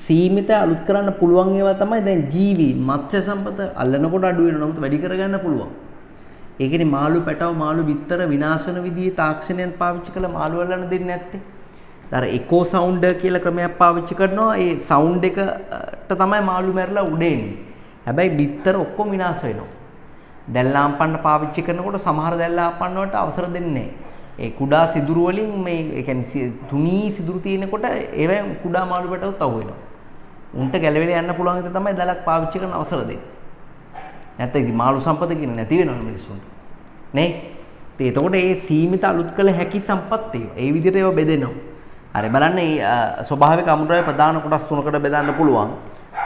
සීමිත අලුත් කරන්න පුළුවන් ඒවා තමයි දැන් ජීවි, මත්ස්‍ය සම්පත අල්ලනකොට අඩු වෙනවා. නමුත් වැඩි කරගන්න පුළුවන්. ඒ කියන්නේ මාළු පැටව, මාළු බිත්තර විනාශ වෙන විදිහේ තාක්ෂණයන් පාවිච්චි කළ මාළු අල්ලන්න දෙන්නේ නැත්තේ. අර එකෝ සවුන්ඩ් කියලා ක්‍රමයක් පාවිච්චි කරනවා. ඒ සවුන්ඩ් එකට තමයි මාළු මැරලා උඩ එන්නේ. හැබැයි බිත්තර ඔක්කොම විනාශ වෙනවා. දැල් ලාම්පන්න පාවිච්චි කරනකොට සමහර දැල් ලාම්පන්න වලට අවසර දෙන්නේ නැහැ. ඒ කුඩා සිදුරු වලින් මේ ඒ කියන්නේ තුනී සිදුරු තියෙනකොට ඒවෙන් කුඩා මාළු පැටවුත් අහු වෙනවා. උන්ට ගැලවිලා යන්න පුළුවන් විදිහ තමයි දැලක් පාවිච්චි කරන්න අවසර දෙන්නේ. නැත්නම් ඉතින් මාළු සම්පත කියන නැති වෙනවා මිනිස්සුන්ට. නේ? ඉතින් එතකොට මේ සීමිත අලුත් කළ හැකි සම්පත් ඒවා. ඒ විදිහට ඒවා බෙදෙනවා. හරි බලන්න මේ ස්වභාවික අමුද්‍රව්‍ය ප්‍රධාන කොටස් තුනකට බෙදන්න පුළුවන්.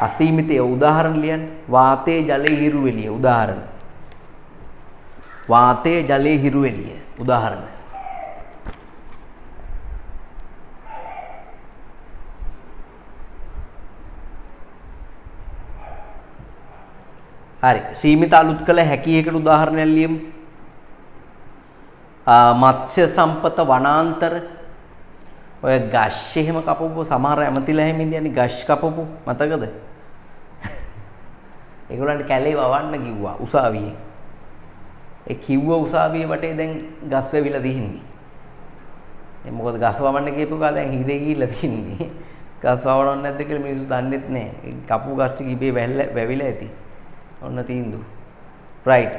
අසීමිතය උදාහරණ ලියන්න. වාතයේ ජලයේ හිරුවෙලිය උදාහරණ. වාතයේ ජලයේ හිරුවෙලිය උදාහරණ. හරි සීමිත අලුත් කළ හැකි එකට උදාහරණයක් ලියමු. මත්ස්‍ය සම්පත වනාන්තර ඔය ගස් එහෙම කපපුව සමහර ඇමතිලා එහෙම ඉඳන්නේ ගස් කපපුව මතකද? ඒගොල්ලන්ට කැලේ වවන්න කිව්වා උසාවියෙන්. ඒ කිව්ව උසාවියේ වටේ දැන් ගස් වැවිලා තියෙන්නේ. ඒ මොකද ගස් වවන්න කියපු ගා දැන් හිරේ ගිහිල්ලා තින්නේ. ගස් වවනවන්නේ නැද්ද කියලා මිනිස්සු දන්නෙත් නැහැ. කපු ගස් ටික ඉබේ වැවිලා ඇති. ඔන්න තීන්දු. right.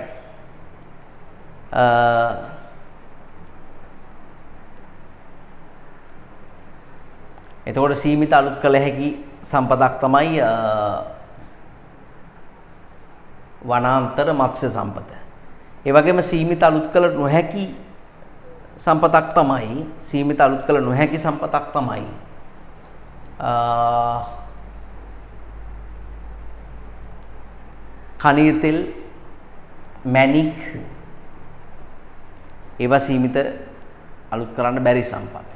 එතකොට සීමිත අලුත් කළ හැකි සම්පතක් තමයි වනාන්තර මත්ස්‍ය සම්පත. ඒ වගේම සීමිත අලුත් කළ නොහැකි සම්පතක් තමයි සීමිත අලුත් කළ නොහැකි සම්පතක් තමයි khනිජ තෙල්, මැණික් ඒවා සීමිත අලුත් කරන්න බැරි සම්පත්.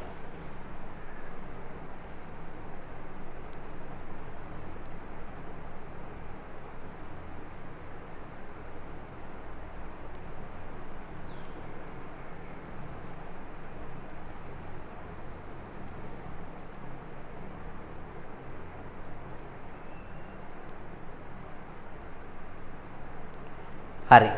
හරි.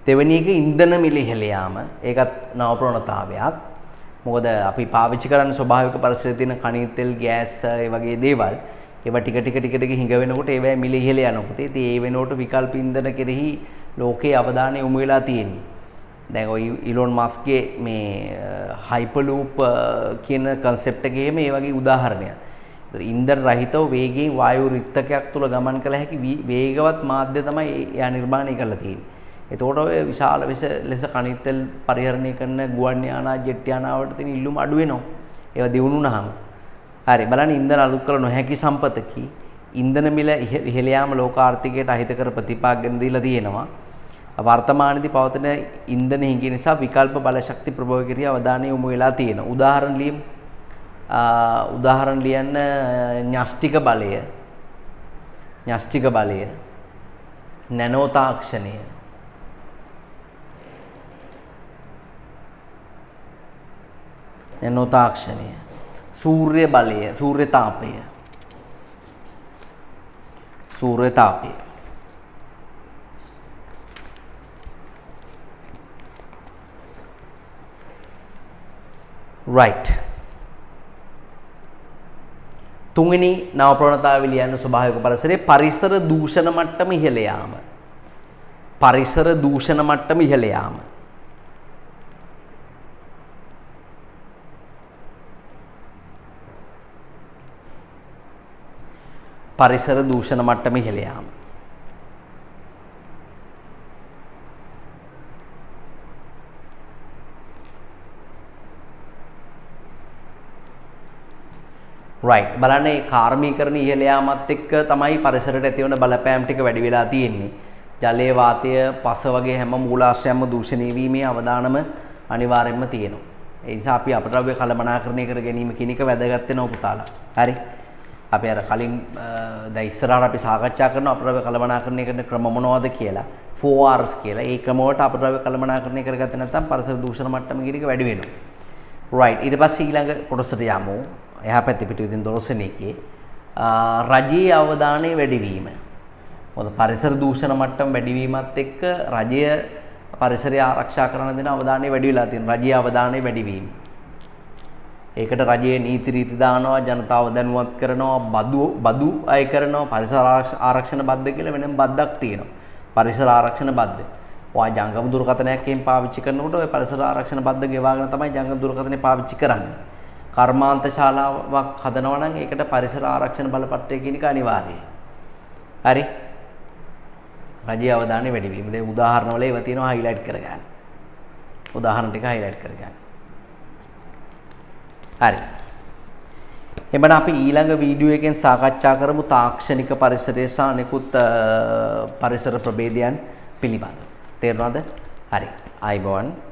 දෙවෙනි එක ඉන්ධන මිල ඉහළ යාම. ඒකත් නව ප්‍රවණතාවයක්. මොකද අපි පාවිච්චි කරන ස්වභාවික පරිසරයේ තියෙන khනිජ තෙල්, ගෑස් ඒ වගේ දේවල් ඒවා ටික හිඟ වෙනකොට ඒවා මිල ඉහළ යනවා පුතේ. ඉතින් ඒ වෙනකොට විකල්ප ඉන්ධන කෙරෙහි ලෝකයේ අවධානය යොමු වෙලා තියෙන්නේ. දැන් ඔය ඉලොන් මස්ක්ගේ මේ හයිපර්ලූප් කියන concept එකේම ඒ වගේ උදාහරණයක්. ඉන්ධන රහිතව වේගයෙන් වායු රික්තකයක් තුල ගමන් කළ හැකි වේගවත් මාධ්‍ය තමයි එයා නිර්මාණය කරලා තියෙන්නේ. එතකොට ඔය විශාල ලෙස khනිජ තෙල් පරිහරණය කරන ගුවන් යානා, ජෙට් යානා වලට තියෙන ඉල්ලුම අඩු වෙනවා. ඒවා දියුණු වුණාම. හරි බලන්න ඉන්ධන අලුත් කළ නොහැකි සම්පතකි ඉන්ධන මිල ඉහළ යාම ලෝක ආර්ථිකයට අහිතකර ප්‍රතිපාදන දීලා තියෙනවා. වර්තමානයේදී පවතින ඉන්ධන හිඟි නිසා විකල්ප බලශක්ති ප්‍රභව කිරිය අවධානය යොමු වෙලා තියෙනවා. උදාහරණ ලියන්න න්‍යෂ්ටික බලය නැනෝ තාක්ෂණය. නැනෝ තාක්ෂණය. සූර්ය බලය, සූර්ය තාපය. සූර්ය තාපය. right. තුන්වෙනි නව ප්‍රවණතාවය ලියන්න ස්වභාවික පරිසරයේ පරිසර දූෂණ මට්ටම ඉහළ යාම. පරිසර දූෂණ මට්ටම ඉහළ යාම. පරිසර දූෂණ මට්ටම ඉහළ යාම. right. බලන්න මේ කාර්මීකරණ ඉහළ යාමත් එක්ක තමයි පරිසරයට ඇතිවන බලපෑම් ටික වැඩි වෙලා තියෙන්නේ. ජලයේ වාතය පස වගේ හැම මූලාශ්‍රයක්ම දූෂණය වීමේ අවදානම අනිවාර්යයෙන්ම තියෙනවා. ඒ නිසා අපි අපද්‍රව්‍ය කළමනාකරණය කර ගැනීම කියන එක වැදගත් වෙනවා පුතාලා. හරි. අපි අර කලින් දැන් ඉස්සරහට අපි සාකච්ඡා කරන අපද්‍රව්‍ය කළමනාකරණය කරන ක්‍රම මොනවද කියලා 4Rs කියලා. ඒ ක්‍රම වලට අපද්‍රව්‍ය කළමනාකරණය කරගත්තේ නැත්නම් පරිසර දූෂණ මට්ටම කියන එක වැඩි වෙනවා. right. ඊට පස්සේ ඊළඟ කොටසට යමු. එහා පැත්තේ පිටුවින් 12 වෙනි එකේ රජයේ අවධානය වැඩිවීම. මොකද පරිසර දූෂණ මට්ටම වැඩිවීමත් එක්ක රජය පරිසරය ආරක්ෂා කරන දෙන අවධානය වැඩි වෙලා තියෙනවා. රජයේ අවධානය වැඩිවීම. ඒකට රජයේ නීති රීති දානවා, ජනතාව දැනුවත් කරනවා, බදු අය කරනවා, පරිසර ආරක්ෂණ බද්ධ කියලා වෙනම බද්දක් තියෙනවා. පරිසර ආරක්ෂණ බද්ධ. ඔය ජංගම දුරකථනයක් එකෙන් පාවිච්චි කරනකොට ඔය පරිසර ආරක්ෂණ බද්ධ ගෙවාගෙන තමයි ජංගම දුරකථනේ පාවිච්චි කරන්නේ. කර්මාන්ත ශාලාවක් හදනවා නම් ඒකට පරිසර ආරක්ෂණ බලපත්‍රය කියන එක අනිවාර්යයි. හරි. රජයේ අවධානය වැඩි වීම. දැන් උදාහරණ වල ඒවා තියෙනවා highlight කරගන්න. උදාහරණ ටික highlight කරගන්න. හරි. එබැවින් අපි ඊළඟ වීඩියෝ එකෙන් සාකච්ඡා කරමු තාක්ෂණික පරිසරය සහ අනෙකුත් පරිසර ප්‍රභේදයන් පිළිබඳව. තේරුණාද? හරි. ආයිබෝවන්.